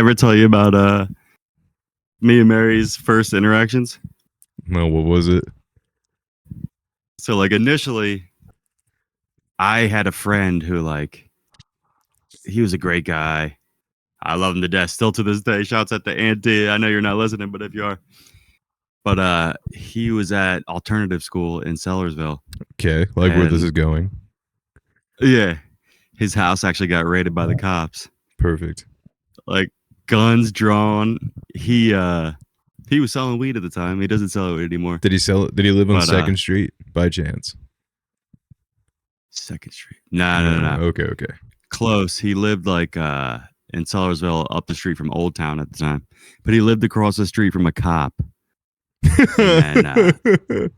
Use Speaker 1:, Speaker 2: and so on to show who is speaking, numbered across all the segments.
Speaker 1: ever tell you about me and Mary's first interactions?
Speaker 2: No, what was it?
Speaker 1: So like initially, I had a friend who like he was a great guy. I love him to death. Still to this day. Shouts at the auntie. I know you're not listening, but if you are. But he was at alternative school in Sellersville.
Speaker 2: Okay, like where this is going.
Speaker 1: Yeah. His house actually got raided by the cops.
Speaker 2: Perfect.
Speaker 1: Like guns drawn. He was selling weed at the time. He doesn't sell it anymore.
Speaker 2: Did he sell it? Did he live on 2nd Street by chance?
Speaker 1: 2nd Street. No.
Speaker 2: Okay.
Speaker 1: Close. He lived like in Sellersville up the street from Old Town at the time. But he lived across the street from a cop. And,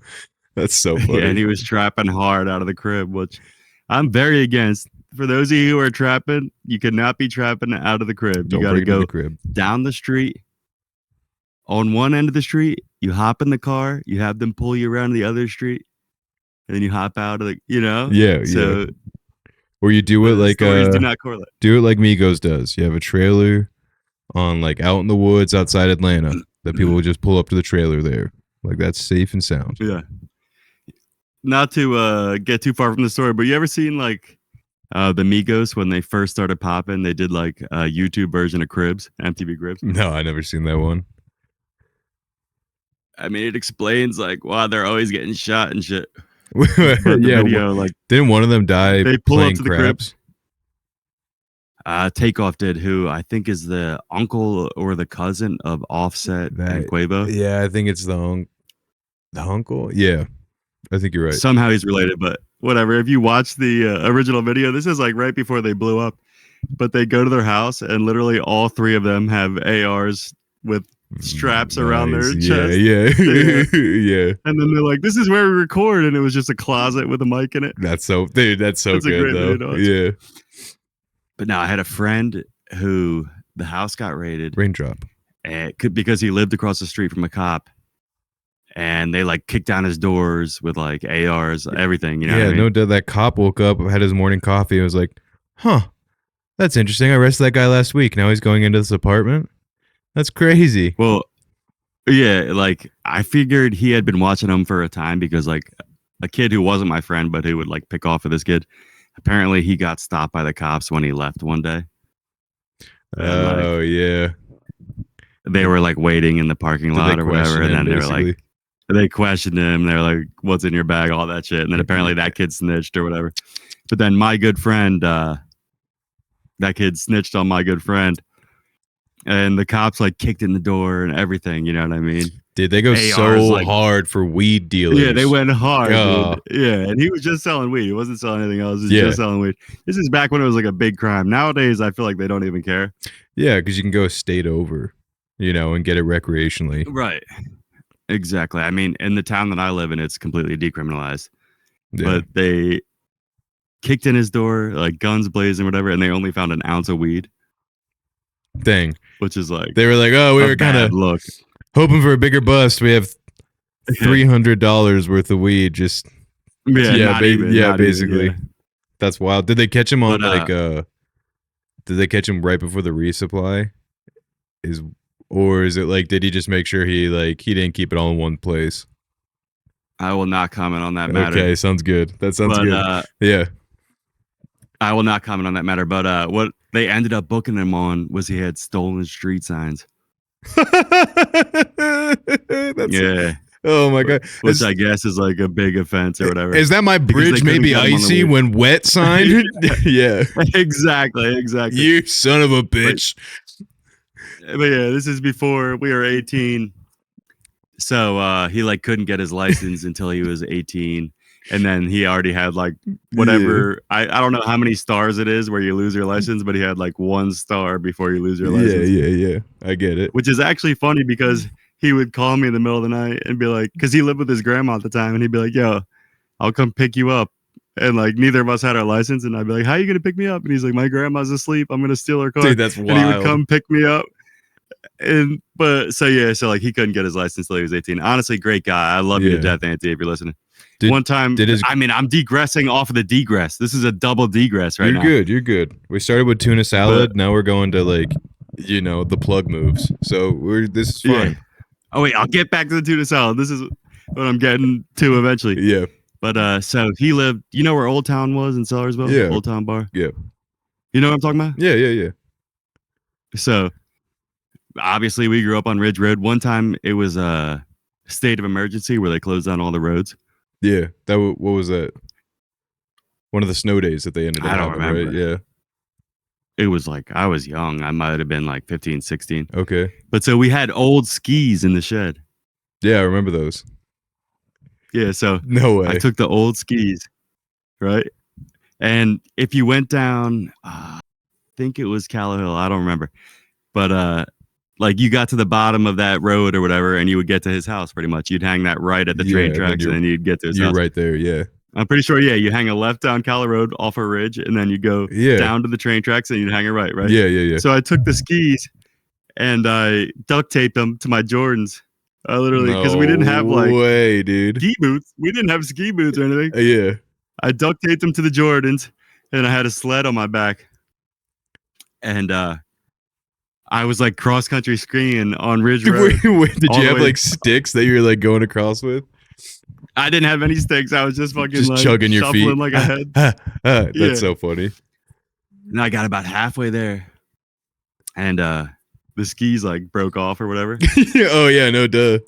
Speaker 2: that's so funny.
Speaker 1: Yeah, and he was trapping hard out of the crib, which I'm very against. For those of you who are trapping, you cannot be trapping out of the crib. You got to go down the street. On one end of the street, you hop in the car, you have them pull you around the other street, and then you hop out of the,
Speaker 2: Yeah. Or you do it like
Speaker 1: do not correlate.
Speaker 2: Do it like Migos does. You have a trailer on like out in the woods outside Atlanta that people will just pull up to the trailer there. Like that's safe and sound.
Speaker 1: Yeah. Not to get too far from the story, but you ever seen like the Migos when they first started popping? They did like a YouTube version of Cribs, MTV Cribs.
Speaker 2: No, I never seen that one.
Speaker 1: I mean, it explains like why they're always getting shot and shit.
Speaker 2: Video, like didn't one of them die?
Speaker 1: They pull up to the
Speaker 2: craps?
Speaker 1: Takeoff did, who I think is the uncle or the cousin of Offset and Quavo.
Speaker 2: Yeah, I think it's the uncle. Yeah, I think you're right.
Speaker 1: Somehow he's related, but whatever. If you watch the original video, this is like right before they blew up. But they go to their house and literally all three of them have ARs with straps around their chest.
Speaker 2: Yeah.
Speaker 1: And then they're like, "This is where we record," and it was just a closet with a mic in it.
Speaker 2: That's so good though.
Speaker 1: Video,
Speaker 2: yeah.
Speaker 1: But now I had a friend who the house got raided.
Speaker 2: Raindrop.
Speaker 1: Because he lived across the street from a cop. And they like kicked down his doors with like ARs, everything. You know what I mean?
Speaker 2: No doubt that cop woke up, had his morning coffee, and was like, "Huh, that's interesting. I arrested that guy last week. Now he's going into this apartment. That's crazy."
Speaker 1: Well, yeah, like I figured he had been watching him for a time because like a kid who wasn't my friend, but who would like pick off of this kid. Apparently, he got stopped by the cops when he left one day.
Speaker 2: And, yeah.
Speaker 1: They were like waiting in the parking lot or whatever, and then they were like, they questioned him. They're like, "What's in your bag?" All that shit. And then apparently that kid snitched or whatever. But then my good friend, that kid snitched on my good friend, and the cops like kicked in the door and everything. You know what I mean?
Speaker 2: Dude, they go so hard for weed dealers.
Speaker 1: Yeah, they went hard. Dude. Yeah, and he was just selling weed. He wasn't selling anything else. He was just selling weed. This is back when it was like a big crime. Nowadays, I feel like they don't even care.
Speaker 2: Yeah, because you can go a state over, and get it recreationally.
Speaker 1: Right. Exactly. I mean, in the town that I live in, it's completely decriminalized. Yeah. But they kicked in his door, like guns blazing, whatever, and they only found an ounce of weed.
Speaker 2: Dang.
Speaker 1: Which is like
Speaker 2: they were like, "Oh, we were kind of hoping for a bigger bust. We have $300 worth of weed." Just basically. Yeah. That's wild. Did they catch him on did they catch him right before the resupply? Or is it like, did he just make sure he didn't keep it all in one place?
Speaker 1: I will not comment on that matter.
Speaker 2: Okay, sounds good. That sounds good. Yeah.
Speaker 1: I will not comment on that matter. But what they ended up booking him on was he had stolen street signs.
Speaker 2: Oh my God.
Speaker 1: Which I guess is like a big offense or whatever.
Speaker 2: Is that my bridge may be icy when wet sign? Yeah.
Speaker 1: Exactly.
Speaker 2: You son of a bitch.
Speaker 1: But yeah, this is before we were 18. So he like couldn't get his license until he was 18. And then he already had like whatever. I don't know how many stars it is where you lose your license, but he had like 1 star before you lose your license.
Speaker 2: Yeah. I get it.
Speaker 1: Which is actually funny because he would call me in the middle of the night and be like, because he lived with his grandma at the time, and he'd be like, "Yo, I'll come pick you up." And like neither of us had our license, and I'd be like, "How are you gonna pick me up?" And he's like, "My grandma's asleep. I'm gonna steal her car."
Speaker 2: Dude, that's wild.
Speaker 1: And he would come pick me up. So like he couldn't get his license until he was 18. Honestly, great guy. I love you to death, Anthony, if you're listening. One time, I'm degressing off of the degress. This is a double degress right now.
Speaker 2: You're good. We started with tuna salad. Now we're going to like you know, the plug moves. So this is fine.
Speaker 1: Yeah. Oh wait, I'll get back to the tuna salad. This is what I'm getting to eventually.
Speaker 2: Yeah.
Speaker 1: But so he lived. You know where Old Town was in Sellersville?
Speaker 2: Yeah.
Speaker 1: Old Town Bar.
Speaker 2: Yeah.
Speaker 1: You know what I'm talking about?
Speaker 2: Yeah.
Speaker 1: So obviously we grew up on Ridge Road. One time it was a state of emergency where they closed down all the roads.
Speaker 2: Yeah. What was that? One of the snow days that they ended up having, right? Yeah.
Speaker 1: It was like, I was young. I might have been like 15, 16.
Speaker 2: Okay.
Speaker 1: But so we had old skis in the shed.
Speaker 2: Yeah, I remember those.
Speaker 1: Yeah, so
Speaker 2: no way.
Speaker 1: I took the old skis, right? And if you went down, I think it was Callow Hill. I don't remember. But like you got to the bottom of that road or whatever, and you would get to his house pretty much. You'd hang that right at the train tracks, and then you'd get to his house.
Speaker 2: You're right there, yeah.
Speaker 1: I'm pretty sure, yeah. You hang a left down Callow Road off a ridge, and then you go down to the train tracks, and you'd hang a right?
Speaker 2: Yeah.
Speaker 1: So I took the skis, and I duct taped them to my Jordans. I literally, because we didn't have like ski boots. We didn't have ski boots or anything.
Speaker 2: Yeah.
Speaker 1: I duct taped them to the Jordans, and I had a sled on my back. And I was like cross country skiing on Ridge Road.
Speaker 2: Wait, did you have like sticks that you were like going across with?
Speaker 1: I didn't have any sticks. I was just fucking like
Speaker 2: chugging your feet
Speaker 1: like a head.
Speaker 2: That's so funny.
Speaker 1: And I got about halfway there, and the skis like broke off or whatever.
Speaker 2: Oh yeah, no duh.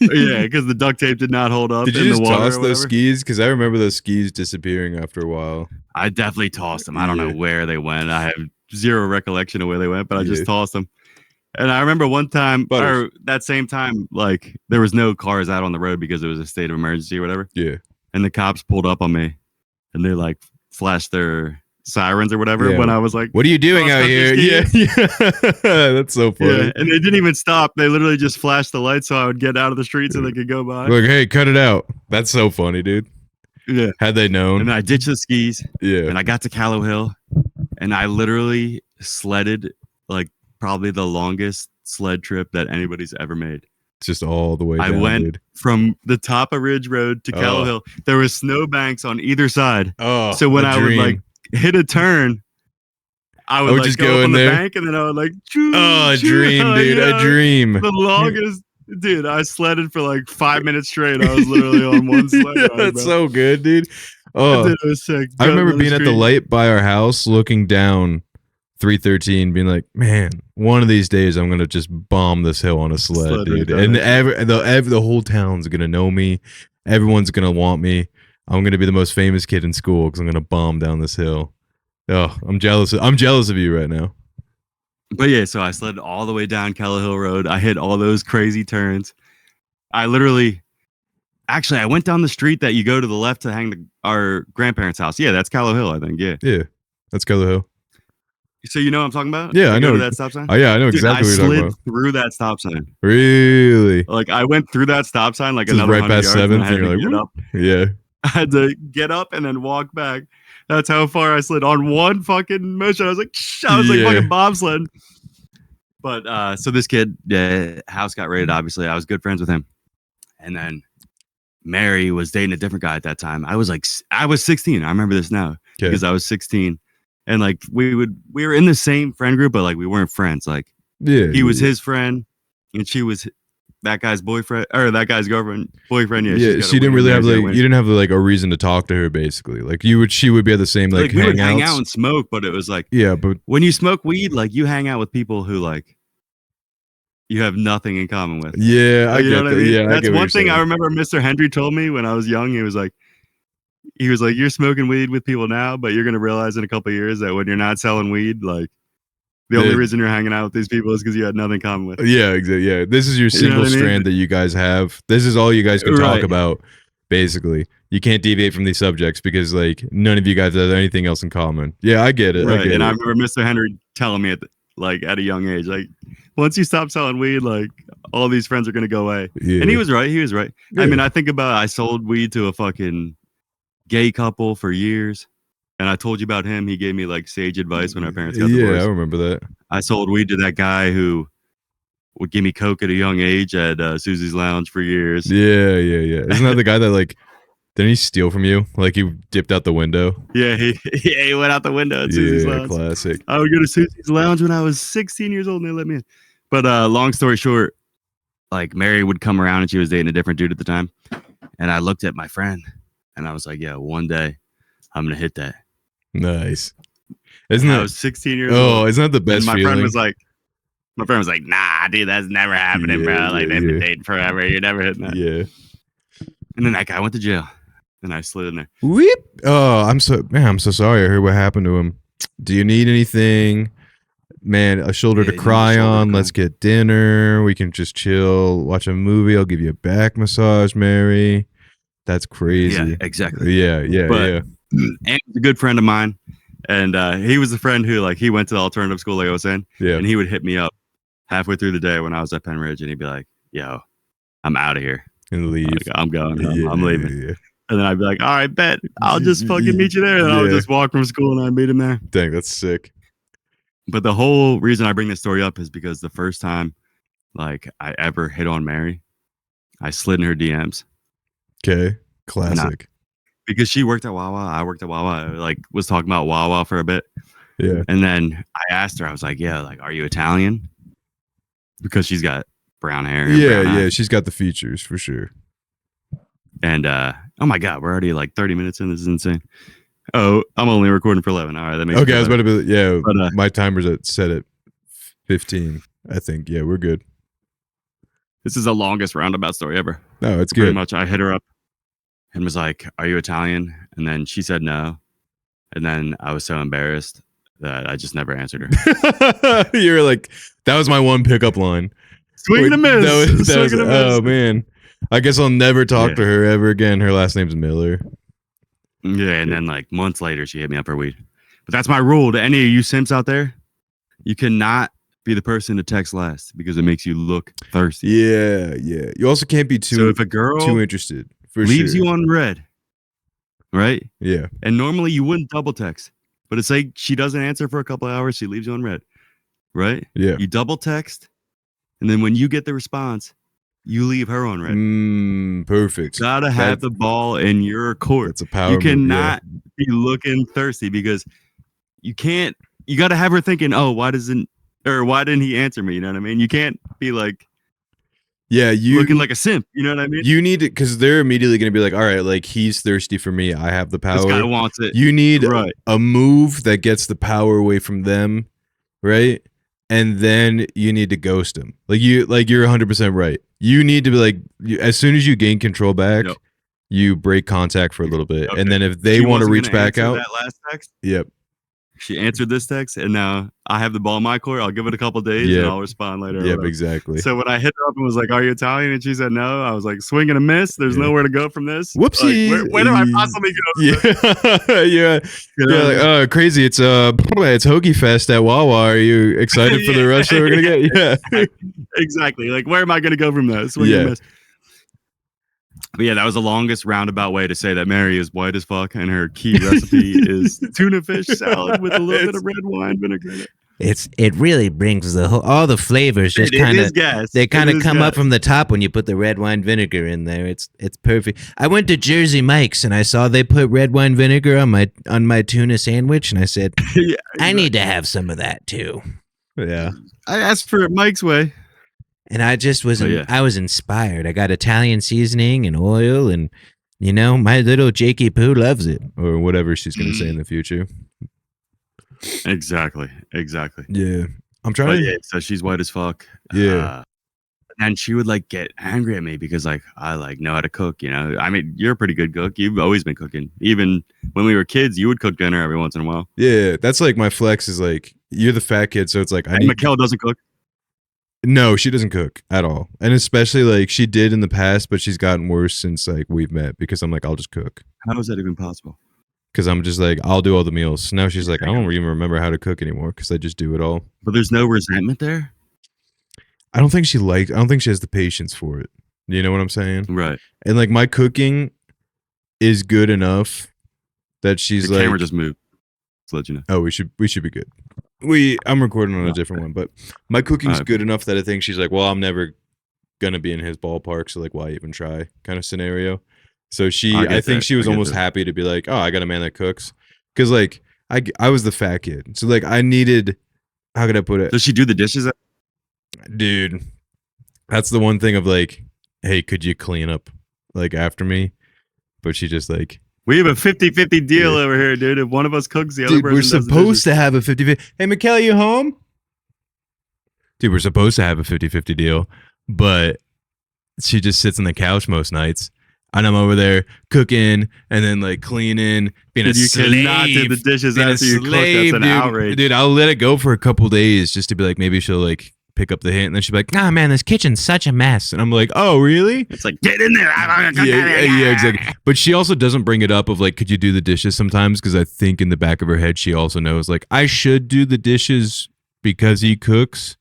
Speaker 1: Yeah, because the duct tape did not hold up.
Speaker 2: Did you just toss those skis? Because I remember those skis disappearing after a while.
Speaker 1: I definitely tossed them. I don't know where they went. I have zero recollection of where they went, but I just tossed them. And I remember one time, or that same time, like there was no cars out on the road because it was a state of emergency or whatever.
Speaker 2: Yeah.
Speaker 1: And the cops pulled up on me, and they like flashed their sirens or whatever when I was like,
Speaker 2: "What are you doing out here?" Yeah. That's so funny.
Speaker 1: Yeah, and they didn't even stop. They literally just flashed the lights so I would get out of the street so they could go by.
Speaker 2: Like, hey, cut it out. That's so funny, dude.
Speaker 1: Yeah.
Speaker 2: Had they known.
Speaker 1: And I ditched the skis.
Speaker 2: Yeah.
Speaker 1: And I got to Callow Hill, and I literally sledded like probably the longest sled trip that anybody's ever made.
Speaker 2: Just all the way down,
Speaker 1: I went from the top of Ridge Road to Callow Hill. There was snowbanks on either side.
Speaker 2: Oh,
Speaker 1: so when I would like hit a turn, I would like
Speaker 2: just
Speaker 1: go up on the
Speaker 2: there.
Speaker 1: bank, and then I would like
Speaker 2: a dream, dude. A dream.
Speaker 1: The longest, dude. I sledded for like 5 minutes straight. I was literally on one sled ride,
Speaker 2: That's so good, dude. Oh,
Speaker 1: dude, it was sick.
Speaker 2: I remember being at the light by our house, looking down 313, being like, man, one of these days I'm gonna just bomb this hill on a sled, dude. And the whole town's gonna know me. Everyone's gonna want me. I'm gonna be the most famous kid in school because I'm gonna bomb down this hill. Oh, I'm jealous. I'm jealous of you right now.
Speaker 1: But yeah, so I slid all the way down Callow Hill Road. I hit all those crazy turns. I literally, actually, I went down the street that you go to the left to hang our grandparents' house. Yeah, that's Callow Hill, I think. Yeah,
Speaker 2: that's Callow Hill.
Speaker 1: So you know what I'm talking about?
Speaker 2: Yeah, I know
Speaker 1: that stop sign.
Speaker 2: Oh yeah, I know exactly what you're talking about.
Speaker 1: I slid through that stop sign.
Speaker 2: Really?
Speaker 1: Like I went through that stop sign like
Speaker 2: just
Speaker 1: another
Speaker 2: right
Speaker 1: 100
Speaker 2: past
Speaker 1: yards.
Speaker 2: 7th, and you're like,
Speaker 1: get up.
Speaker 2: Yeah.
Speaker 1: I had to get up and then walk back. That's how far I slid on one fucking motion. I was like fucking bobsled. But so this kid, house got raided. Obviously, I was good friends with him, and then Mary was dating a different guy at that time. I was 16. I remember this now because I was 16. And like we were in the same friend group, but like we weren't friends. Like he was his friend, and she was that guy's boyfriend or that guy's girlfriend, boyfriend. Yeah,
Speaker 2: she didn't really have like you didn't have like a reason to talk to her. Basically, like she would be at the same like
Speaker 1: we would hang out and smoke, but it was like
Speaker 2: but
Speaker 1: when you smoke weed, like you hang out with people who like you have nothing in common with.
Speaker 2: Yeah, I get that. I mean?
Speaker 1: Yeah, that's one thing I remember. Mr. Hendry told me when I was young. He was like, you're smoking weed with people now, but you're gonna realize in a couple of years that when you're not selling weed, like the only reason you're hanging out with these people is because you had nothing in common with.
Speaker 2: Yeah, exactly. Yeah, this is your single strand that you guys have. This is all you guys can talk about. Basically, you can't deviate from these subjects because like none of you guys have anything else in common. Yeah, I get it.
Speaker 1: Right.
Speaker 2: I
Speaker 1: remember Mr. Henry telling me at a young age, like once you stop selling weed, like all these friends are gonna go away. Yeah. And he was right. Yeah. I mean, I think about I sold weed to a fucking gay couple for years, and I told you about him. He gave me like sage advice when our parents got divorced.
Speaker 2: Yeah, I remember that.
Speaker 1: I sold weed to that guy who would give me coke at a young age at Susie's Lounge for years.
Speaker 2: Yeah. Isn't that the guy that like Didn't he steal from you? Like he dipped out the window?
Speaker 1: Yeah, he went out the window at Susie's Lounge.
Speaker 2: Classic.
Speaker 1: I would go to Susie's Lounge when I was 16 years old and they let me in. But long story short, like Mary would come around and she was dating a different dude at the time. And I looked at my friend and I was like, yeah, one day I'm going to hit that.
Speaker 2: Nice. Isn't that?
Speaker 1: I was 16 years old.
Speaker 2: Oh, isn't that the best
Speaker 1: and my
Speaker 2: feeling?
Speaker 1: My friend was like, nah, dude, that's never happening, bro. Like, they've been dating forever. You're never hitting that.
Speaker 2: Yeah.
Speaker 1: And then that guy went to jail. And I slid in there.
Speaker 2: Whip. Oh, I'm so sorry. I heard what happened to him. Do you need anything? Man, a shoulder to cry on. Let's get dinner. We can just chill, watch a movie. I'll give you a back massage, Mary. That's crazy.
Speaker 1: Yeah, exactly.
Speaker 2: Yeah.
Speaker 1: And he's a good friend of mine. And he was the friend who, like, he went to the alternative school, like I was saying. Yeah. And he would hit me up halfway through the day when I was at Penn Ridge, and he'd be like, yo, I'm out of here.
Speaker 2: And leave.
Speaker 1: Like, I'm going. I'm leaving. Yeah. And then I'd be like, all right, bet. I'll just fucking meet you there. And I would just walk from school and I'd meet him there.
Speaker 2: Dang, that's sick.
Speaker 1: But the whole reason I bring this story up is because the first time, like, I ever hit on Mary, I slid in her DMs.
Speaker 2: Okay. Classic.
Speaker 1: Because she worked at Wawa. I worked at Wawa. I, like, was talking about Wawa for a bit.
Speaker 2: Yeah.
Speaker 1: And then I asked her, I was like, yeah, like, are you Italian? Because she's got brown hair. And brown eyes.
Speaker 2: She's got the features for sure.
Speaker 1: And, oh my God, we're already like 30 minutes in. This is insane. Oh, I'm only recording for 11. All right. That makes
Speaker 2: okay. I was about to be, but, my timer's set at 15, I think. Yeah, we're good.
Speaker 1: This is the longest roundabout story ever.
Speaker 2: No, it's good.
Speaker 1: Pretty much. I hit her up and was like, are you Italian? And then she said no. And then I was so embarrassed that I just never answered her.
Speaker 2: You were like, that was my one pickup line.
Speaker 1: Swing and a miss.
Speaker 2: Oh, man. I guess I'll never talk to her ever again. Her last name's Miller.
Speaker 1: Yeah, and then like months later, she hit me up for weed. But that's my rule to any of you simps out there. You cannot be the person to text last because it makes you look thirsty.
Speaker 2: Yeah. You also can't be too
Speaker 1: if a girl
Speaker 2: too interested.
Speaker 1: Leaves you on red, right?
Speaker 2: Yeah.
Speaker 1: And normally you wouldn't double text, but it's like she doesn't answer for a couple of hours, she leaves you on red, right?
Speaker 2: Yeah.
Speaker 1: You double text, and then when you get the response, you leave her on red.
Speaker 2: Perfect.
Speaker 1: Gotta have the ball in your court.
Speaker 2: That's a power.
Speaker 1: You cannot be looking thirsty because you can't. You got to have her thinking, "Oh, why didn't he answer me?" You know what I mean? You can't be like, you looking like a simp. You know what I mean?
Speaker 2: You need it because they're immediately going to be like, "All right, like he's thirsty for me. I have the power.
Speaker 1: This guy wants it."
Speaker 2: You need a move that gets the power away from them, right? And then you need to ghost him. You're 100% right. You need to be like, as soon as you gain control back, you break contact for a little bit, and then if they want to reach back out,
Speaker 1: that last text.
Speaker 2: Yep.
Speaker 1: She answered this text, and now I have the ball in my court. I'll give it a couple days, and I'll respond later.
Speaker 2: Yep, exactly.
Speaker 1: So when I hit her up and was like, "Are you Italian?" and she said no, I was like, "Swing and a miss. There's nowhere to go from this.
Speaker 2: Whoopsie.
Speaker 1: Like, where do I possibly go?"
Speaker 2: Yeah. Like, oh, crazy. It's Hoagie Fest at Wawa. Are you excited for the rush that we're gonna get? Yeah,
Speaker 1: exactly. Like, where am I gonna go from this? Swing and a miss. But yeah, that was the longest roundabout way to say that Mary is white as fuck, and her key recipe is tuna fish salad with a little bit of red wine vinegar.
Speaker 3: It really brings all the flavors just kind of come up from the top when you put the red wine vinegar in there. It's perfect. I went to Jersey Mike's and I saw they put red wine vinegar on my tuna sandwich, and I said, I need to have some of that too.
Speaker 2: Yeah,
Speaker 1: I asked for it Mike's way.
Speaker 3: And I just was, I was inspired. I got Italian seasoning and oil, and my little Jakey Poo loves it,
Speaker 2: or whatever she's gonna say in the future.
Speaker 1: Exactly.
Speaker 2: Yeah, I'm trying.
Speaker 1: Yeah, so she's white as fuck.
Speaker 2: Yeah,
Speaker 1: and she would like get angry at me because like I like know how to cook. I mean, you're a pretty good cook. You've always been cooking. Even when we were kids, you would cook dinner every once in a while.
Speaker 2: Yeah, that's like my flex is like you're the fat kid, so it's like
Speaker 1: Mikkel doesn't cook.
Speaker 2: No, she doesn't cook at all. And especially like she did in the past, but she's gotten worse since like we've met because I'm like, I'll just cook.
Speaker 1: How is that even possible?
Speaker 2: Because I'm just like, I'll do all the meals. Now she's like, I don't even remember how to cook anymore because I just do it all.
Speaker 1: But there's no resentment there?
Speaker 2: I don't think she has the patience for it. You know what I'm saying?
Speaker 1: Right.
Speaker 2: And like my cooking is good enough that she's
Speaker 1: the camera just moved. To let you know.
Speaker 2: Oh, we should be good. I'm recording on a different one, but my cooking's good enough that I think she's like, well, I'm never gonna be in his ballpark, so like, why even try? Kind of scenario. So I think she was almost happy to be like, oh, I got a man that cooks. Because like I was the fat kid. So like I needed, how could I put it?
Speaker 1: Does she do the dishes?
Speaker 2: Dude, that's the one thing of like, hey, could you clean up like after me? But she just like,
Speaker 1: we have a 50-50 deal over here, dude. If one of us cooks, the other person
Speaker 2: we're supposed to have a 50-50. Hey, Mikkel, you home? Dude, we're supposed to have a 50-50 deal, but she just sits on the couch most nights. And I'm over there cooking and then like cleaning, being a slave. You cannot do the dishes after you cook. That's an outrage. Dude, I'll let it go for a couple days just to be like, maybe she'll like pick up the hint. And then she'll be like, nah, man, this kitchen's such a mess. And I'm like, oh, really?
Speaker 1: It's like, get in there.
Speaker 2: Yeah, exactly. But she also doesn't bring it up of like, could you do the dishes sometimes? Because I think in the back of her head, she also knows like, I should do the dishes because he cooks.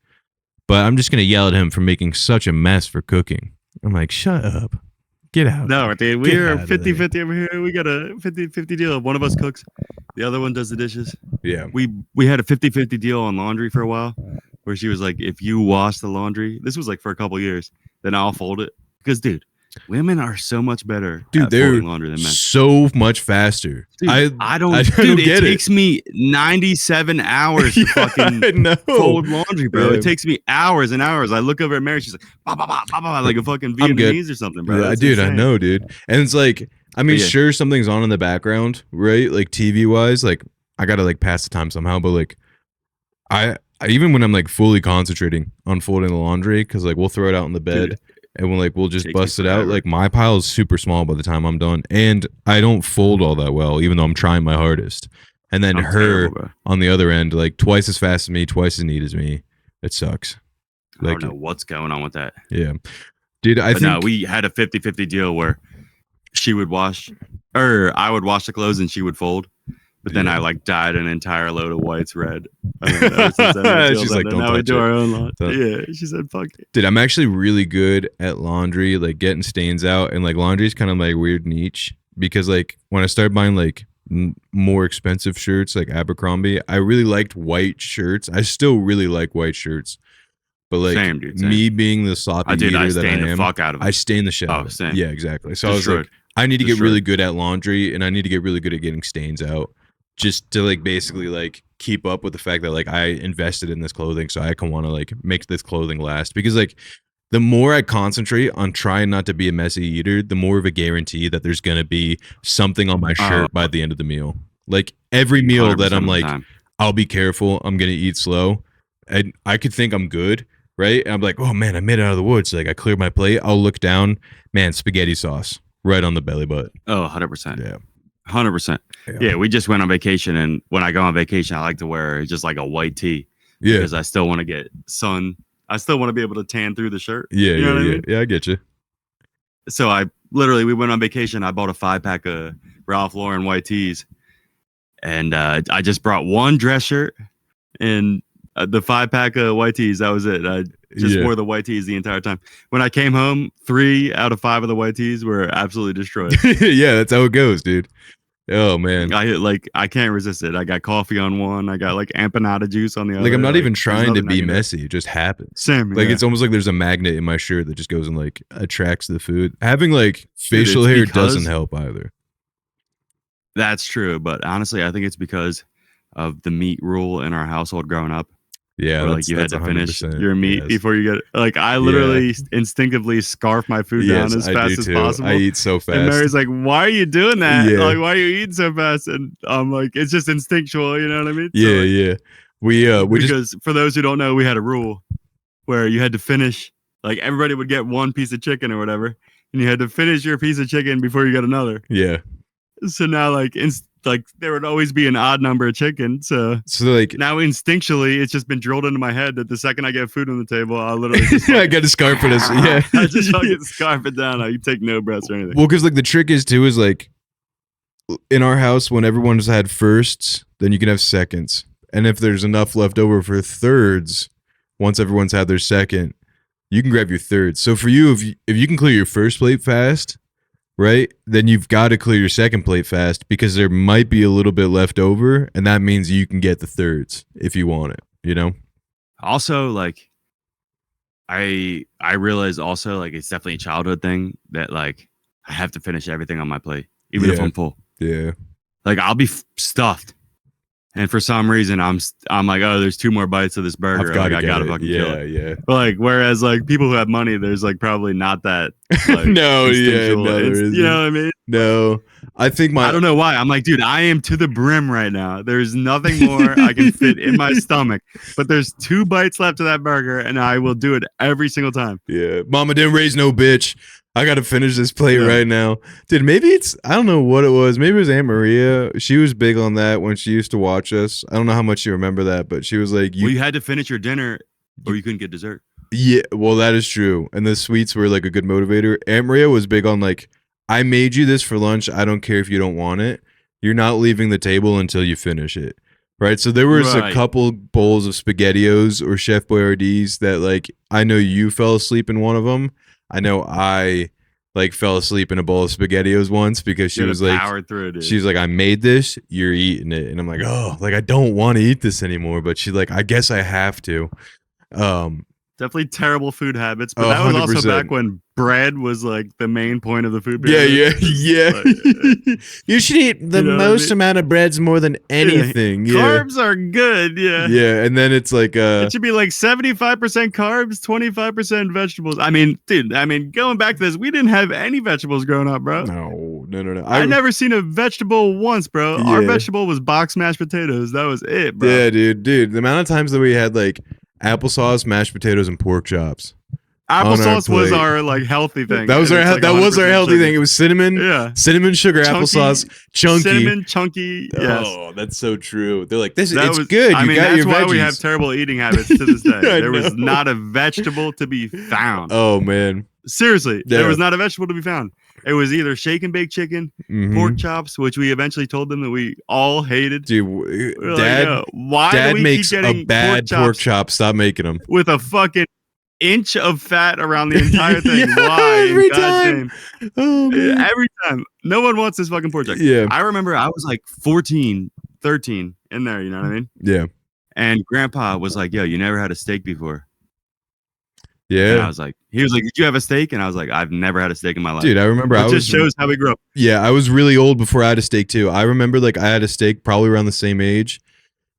Speaker 2: But I'm just going to yell at him for making such a mess for cooking. I'm like, shut up. Get out.
Speaker 1: No, dude, we're 50-50 over here. We got a 50-50 deal. One of us cooks, the other one does the dishes.
Speaker 2: Yeah.
Speaker 1: We had a 50-50 deal on laundry for a while where she was like, if you wash the laundry, this was like for a couple years, then I'll fold it. Because, dude, women are so much better at folding laundry than men.
Speaker 2: So much faster.
Speaker 1: Dude, I don't get it. It takes me 97 hours to fucking fold laundry, bro. Yeah. It takes me hours and hours. I look over at Mary, she's like, bah, bah, bah, bah, bah, like a fucking Vietnamese or something, bro.
Speaker 2: Yeah, dude, insane. I know, dude. And it's like, I mean, sure, something's on in the background, right? Like TV wise, like I gotta like pass the time somehow, but like I even when I'm like fully concentrating on folding the laundry, because like we'll throw it out in the bed. Dude. And we'll just bust it out. Like my pile is super small by the time I'm done, and I don't fold all that well, even though I'm trying my hardest. And then on the other end, like twice as fast as me, twice as neat as me. It sucks.
Speaker 1: Like, I don't know what's going on with that.
Speaker 2: Yeah, dude. I think
Speaker 1: no, we had a 50-50 deal where she would wash, or I would wash the clothes and she would fold. But then I like dyed an entire load of whites red. She's like, don't touch it. Do our own lot. Yeah, she said, fuck it.
Speaker 2: Dude, I'm actually really good at laundry, like getting stains out. And like laundry is kind of my weird niche because like when I started buying like more expensive shirts, like Abercrombie, I really liked white shirts. I still really like white shirts. But like same. Me being the sloppy eater that I am,
Speaker 1: fuck out of it.
Speaker 2: I stain the shit out of it. Yeah, exactly. So I was like, I need to get really good at laundry and I need to get really good at getting stains out. Just to like basically like keep up with the fact that like I invested in this clothing, so I can want to like make this clothing last. Because like the more I concentrate on trying not to be a messy eater, the more of a guarantee that there's gonna be something on my shirt by the end of the meal. Like every meal that I'm like, I'll be careful, I'm gonna eat slow, and I could think I'm good, right? And I'm like, oh man, I made it out of the woods. Like I cleared my plate. I'll look down, man, spaghetti sauce right on the belly button.
Speaker 1: Oh, 100%. Yeah. 100%. Yeah, we just went on vacation, and when I go on vacation, I like to wear just like a white tee. Yeah, because I still want to get sun. I still want to be able to tan through the shirt.
Speaker 2: Yeah, you know what I mean? Yeah, I get you.
Speaker 1: So we went on vacation. I bought a 5-pack of Ralph Lauren white tees, and I just brought one dress shirt and the 5-pack of white tees. That was it. I just wore the white tees the entire time. When I came home, 3 out of 5 of the white tees were absolutely destroyed.
Speaker 2: Yeah, that's how it goes, dude. Oh man,
Speaker 1: I can't resist it. I got coffee on one. I got like empanada juice on the other.
Speaker 2: Like I'm not even trying to be messy. It just happens.
Speaker 1: Same.
Speaker 2: Like it's almost like there's a magnet in my shirt that just goes and like attracts the food. Having like facial hair doesn't help either.
Speaker 1: That's true, but honestly, I think it's because of the meat rule in our household growing up.
Speaker 2: Yeah,
Speaker 1: like you had to finish your meat before you get it. Like I literally instinctively scarf my food down as fast as possible.
Speaker 2: I eat so fast.
Speaker 1: And Mary's like, "Why are you doing that? Like, why are you eating so fast?" And I'm like, "It's just instinctual." You know what I mean?
Speaker 2: Yeah,
Speaker 1: so, We because for those who don't know, we had a rule where you had to finish. Like everybody would get one piece of chicken or whatever, and you had to finish your piece of chicken before you got another.
Speaker 2: Yeah.
Speaker 1: So now, like there would always be an odd number of chicken. So
Speaker 2: like
Speaker 1: now instinctually, it's just been drilled into my head that the second I get food on the table, I'll literally just
Speaker 2: I got to scarf it. Yeah,
Speaker 1: I just fucking scarf it down. I take no breaths or anything.
Speaker 2: Well, because like the trick is like in our house, when everyone's had firsts, then you can have seconds, and if there's enough left over for thirds, once everyone's had their second, you can grab your third. So for you, if you can clear your first plate fast, right, then you've got to clear your second plate fast because there might be a little bit left over, and that means you can get the thirds if you want it, you know?
Speaker 1: Also, like, I realize also, like, it's definitely a childhood thing that, like, I have to finish everything on my plate, even if I'm full.
Speaker 2: Yeah.
Speaker 1: Like I'll be stuffed. And for some reason, I'm like, oh, there's 2 more bites of this burger. I gotta fucking kill it.
Speaker 2: Yeah.
Speaker 1: But like, whereas like people who have money, there's like probably not that. Like,
Speaker 2: no, there isn't.
Speaker 1: You know what I mean?
Speaker 2: No, I think
Speaker 1: I don't know why. I'm like, dude, I am to the brim right now. There's nothing more I can fit in my stomach. But there's 2 bites left of that burger, and I will do it every single time.
Speaker 2: Yeah, Mama didn't raise no bitch. I gotta finish this plate right now. Dude, maybe I don't know what it was. Maybe it was Aunt Maria. She was big on that when she used to watch us. I don't know how much you remember that, but she was like,
Speaker 1: you had to finish your dinner or you couldn't get dessert.
Speaker 2: Yeah, well, that is true. And the sweets were like a good motivator. Aunt Maria was big on like, I made you this for lunch. I don't care if you don't want it. You're not leaving the table until you finish it. Right. So there was a couple bowls of SpaghettiOs or Chef Boyardee's that like, I know you fell asleep in one of them. I know I like fell asleep in a bowl of SpaghettiOs once because she was like, she was like, I made this, you're eating it. And I'm like, oh, like, I don't want to eat this anymore. But she's like, I guess I have to.
Speaker 1: Definitely terrible food habits, but that was 100%. Also back when bread was like the main point of the food
Speaker 2: pyramid. Yeah.
Speaker 3: Like, you should eat the most amount of breads more than anything.
Speaker 1: Yeah. Carbs are good.
Speaker 2: Yeah, and then it's like
Speaker 1: it should be like 75% carbs, 25% vegetables. I mean, dude, going back to this, we didn't have any vegetables growing up, bro.
Speaker 2: No.
Speaker 1: I never seen a vegetable once, bro. Our vegetable was box mashed potatoes. That was it, bro.
Speaker 2: Yeah, dude. The amount of times that we had like applesauce, mashed potatoes, and pork chops.
Speaker 1: Applesauce was our like healthy thing.
Speaker 2: That was our healthy thing. It was cinnamon, cinnamon sugar, chunky, applesauce, chunky,
Speaker 1: cinnamon, chunky. Yes.
Speaker 2: Oh, that's so true. They're like, it's good.
Speaker 1: I mean, that's why we have terrible eating habits to this day. There was not a vegetable to be found.
Speaker 2: Oh man,
Speaker 1: seriously, there was not a vegetable to be found. It was either shake and bake chicken, pork chops, which we eventually told them that we all hated.
Speaker 2: Dude, Dad makes a bad pork chop. Stop making them
Speaker 1: with a fucking inch of fat around the entire thing. Why?
Speaker 2: Every time. Oh, man.
Speaker 1: Every time. No one wants this fucking pork chop.
Speaker 2: Yeah.
Speaker 1: I remember I was like 14, 13 in there. You know what I mean?
Speaker 2: Yeah.
Speaker 1: And Grandpa was like, "Yo, you never had a steak before."
Speaker 2: Yeah.
Speaker 1: And I was like, he was like, "Did you have a steak?" And I was like, "I've never had a steak in my life."
Speaker 2: Dude, I remember
Speaker 1: it just shows how we grew up.
Speaker 2: Yeah, I was really old before I had a steak too. I remember like I had a steak probably around the same age.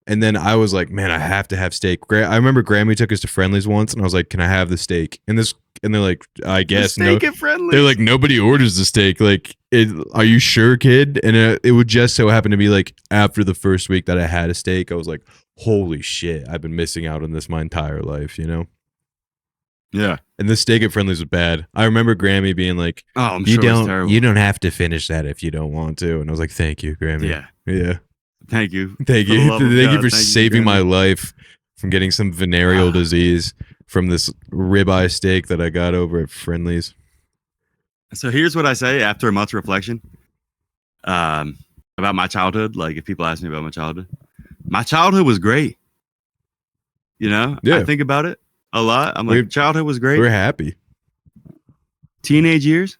Speaker 2: And then I was like, man, I have to have steak. I remember Grammy took us to Friendly's once and I was like, can I have the steak? And they're like, I guess
Speaker 1: no. At Friendly's?
Speaker 2: They're like, nobody orders the steak. Like, are you sure, kid? And it would just so happen to be like after the first week that I had a steak, I was like, holy shit, I've been missing out on this my entire life, you know?
Speaker 1: Yeah.
Speaker 2: And the steak at Friendly's was bad. I remember Grammy being like,
Speaker 1: "Oh, I'm sure it's terrible.
Speaker 3: You don't have to finish that if you don't want to."
Speaker 2: And I was like, "Thank you, Grammy."
Speaker 1: Yeah. Thank you.
Speaker 2: Thank you for saving my life from getting some venereal disease from this ribeye steak that I got over at Friendly's.
Speaker 1: So here's what I say after much reflection about my childhood. Like if people ask me about my childhood was great. You know, I think about it a lot. I'm like, childhood was great.
Speaker 2: We're happy.
Speaker 1: Teenage years,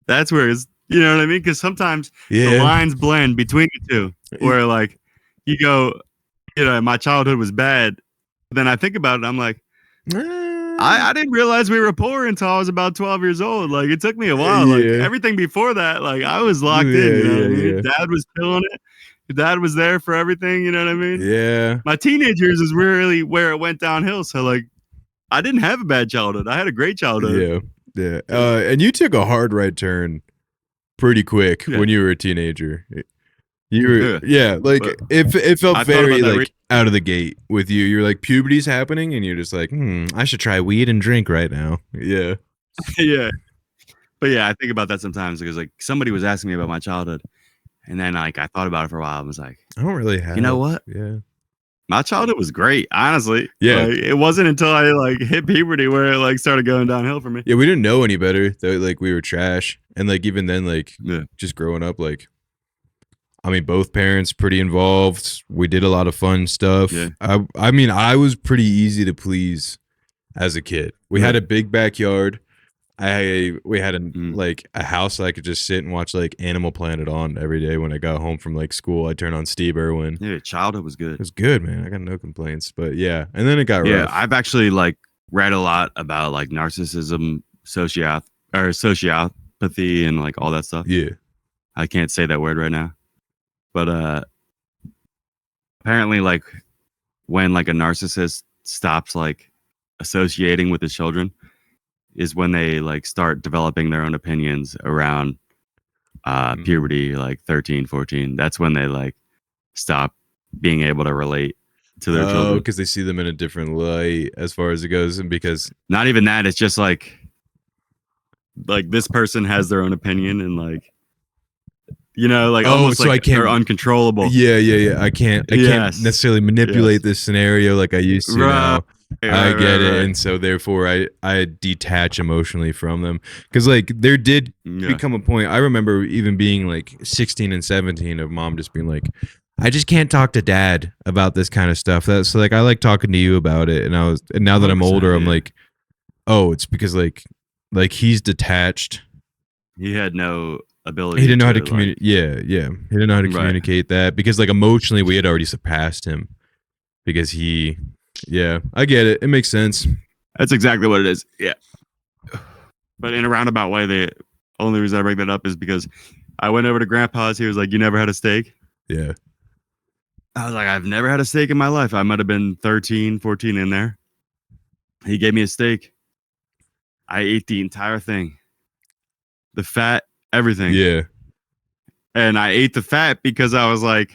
Speaker 1: that's where it's, you know what I mean? Because sometimes the lines blend between the two, where like you go, you know, my childhood was bad. Then I think about it, I'm like, I didn't realize we were poor until I was about 12 years old. Like it took me a while. Like everything before that, like I was locked in. You know what I mean? Dad was killing it. Dad was there for everything. You know what I mean?
Speaker 2: Yeah.
Speaker 1: My teenage years is really where it went downhill. So like, I didn't have a bad childhood. I had a great childhood.
Speaker 2: Yeah. And you took a hard right turn pretty quick when you were a teenager. You were, like it felt very like out of the gate with you. You're like puberty's happening, and you're just like, I should try weed and drink right now. Yeah,
Speaker 1: yeah. But yeah, I think about that sometimes because like somebody was asking me about my childhood, and then like I thought about it for a while. I was like,
Speaker 2: I don't really have.
Speaker 1: You know what?
Speaker 2: Yeah.
Speaker 1: My childhood was great, honestly.
Speaker 2: Yeah.
Speaker 1: Like, it wasn't until I like hit puberty where it like started going downhill for me.
Speaker 2: Yeah, we didn't know any better. Like we were trash. And like even then, like just growing up, like I mean, both parents pretty involved. We did a lot of fun stuff.
Speaker 1: Yeah.
Speaker 2: I mean, I was pretty easy to please as a kid. We had a big backyard. We had a house that I could just sit and watch like Animal Planet on every day when I got home from like school. I'd turn on Steve Irwin.
Speaker 1: Yeah, childhood was good.
Speaker 2: It was good, man. I got no complaints. But yeah, and then it got rough.
Speaker 1: I've actually like read a lot about like narcissism, sociopath, empathy and like all that stuff.
Speaker 2: Yeah.
Speaker 1: I can't say that word right now. But apparently like when like a narcissist stops like associating with his children is when they like start developing their own opinions around puberty, like 13, 14. That's when they like stop being able to relate to their children.
Speaker 2: Because they see them in a different light as far as it goes. And because
Speaker 1: not even that, it's just like this person has their own opinion and like, you know, like almost so like they're uncontrollable.
Speaker 2: Yeah. I can't necessarily manipulate this scenario like I used to now. I get it. And so therefore I detach emotionally from them. Because like there did become a point. I remember even being like 16 and 17 of mom just being like, I just can't talk to dad about this kind of stuff. So like I like talking to you about it. And now that I'm older, I'm like, oh, it's because like he's detached.
Speaker 1: He had no ability.
Speaker 2: He didn't know how to communicate. Yeah. He didn't know how to communicate that because like emotionally we had already surpassed him because he. Yeah, I get it. It makes sense.
Speaker 1: That's exactly what it is. Yeah. But in a roundabout way, the only reason I bring that up is because I went over to Grandpa's. He was like, "You never had a steak?"
Speaker 2: Yeah.
Speaker 1: I was like, "I've never had a steak in my life." I might have been 13, 14 in there. He gave me a steak. I ate the entire thing. The fat, everything.
Speaker 2: Yeah.
Speaker 1: And I ate the fat because I was like,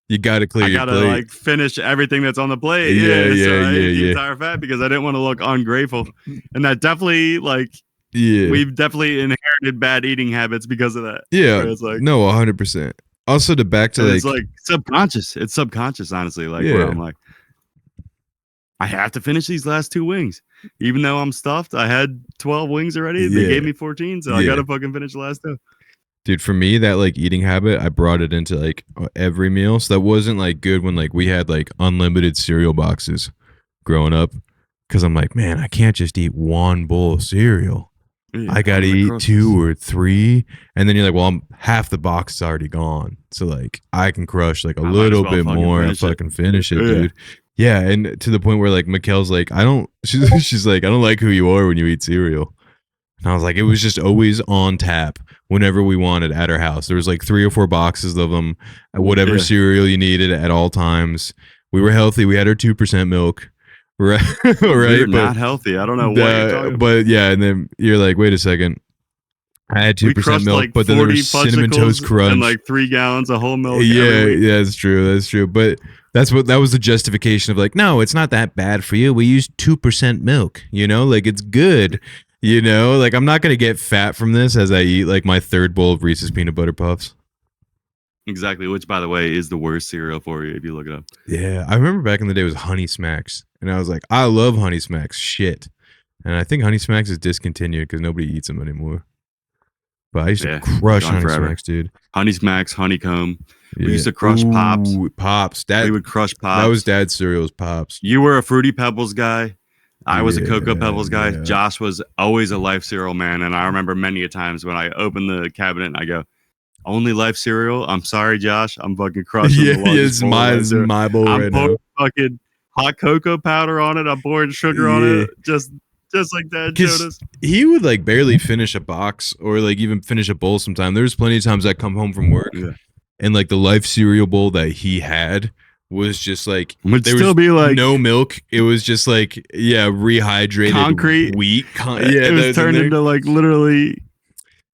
Speaker 2: you got to clear your plate. I got to
Speaker 1: like finish everything that's on the plate. So I ate the entire fat because I didn't want to look ungrateful. And that definitely like, we've definitely inherited bad eating habits because of that.
Speaker 2: Yeah. It's like, no, 100%. Also to back to like.
Speaker 1: It's like subconscious. It's subconscious, honestly. Like where I'm like, I have to finish these last 2 wings. Even though I'm stuffed, I had 12 wings already. They gave me 14. So I got to fucking finish the last 2.
Speaker 2: Dude, for me, that like eating habit, I brought it into like every meal. So that wasn't like good when like we had like unlimited cereal boxes growing up. Cause I'm like, man, I can't just eat one bowl of cereal. Yeah, I gotta eat 2 or 3. And then you're like, well, half the box is already gone. So like I can crush like a little bit more and fucking finish it, dude. Yeah. And to the point where like Mikkel's like, she's like, I don't like who you are when you eat cereal. And I was like, it was just always on tap whenever we wanted at our house. There was like 3 or 4 boxes of them, whatever cereal you needed at all times. We were healthy. We had our 2% milk. Right.
Speaker 1: We're not healthy. I don't know what you're talking about.
Speaker 2: But yeah, and then you're like, wait a second. I had 2% milk,
Speaker 1: like
Speaker 2: but then there was Cinnamon Toast Crunch.
Speaker 1: And like 3 gallons of whole milk.
Speaker 2: Yeah, that's true. But that was the justification of like, no, it's not that bad for you. We use 2% milk, you know, like it's good. You know, like I'm not going to get fat from this as I eat like my 3rd bowl of Reese's Peanut Butter Puffs.
Speaker 1: Exactly, which by the way is the worst cereal for you if you look it up.
Speaker 2: Yeah, I remember back in the day it was Honey Smacks. And I was like, I love Honey Smacks, shit. And I think Honey Smacks is discontinued because nobody eats them anymore. But I used to crush Honey Smacks, dude.
Speaker 1: Honey Smacks, Honeycomb. We used to crush Pops.
Speaker 2: Pops.
Speaker 1: We would crush Pops.
Speaker 2: That was Dad's cereals, Pops.
Speaker 1: You were a Fruity Pebbles guy. I was a Cocoa Pebbles guy. Yeah. Josh was always a Life cereal man. And I remember many a times when I opened the cabinet and I go, only Life cereal? I'm sorry, Josh. I'm fucking crushing the
Speaker 2: it's my bowl right now.
Speaker 1: I'm pouring fucking hot cocoa powder on it. I'm pouring sugar on it. Just like Dad showed us.
Speaker 2: He would like barely finish a box or like even finish a bowl sometime. There's plenty of times I come home from work and like the Life cereal bowl that he had was just like
Speaker 1: there would be like
Speaker 2: no milk. It was just like rehydrated
Speaker 1: concrete
Speaker 2: wheat.
Speaker 1: It was turned into like literally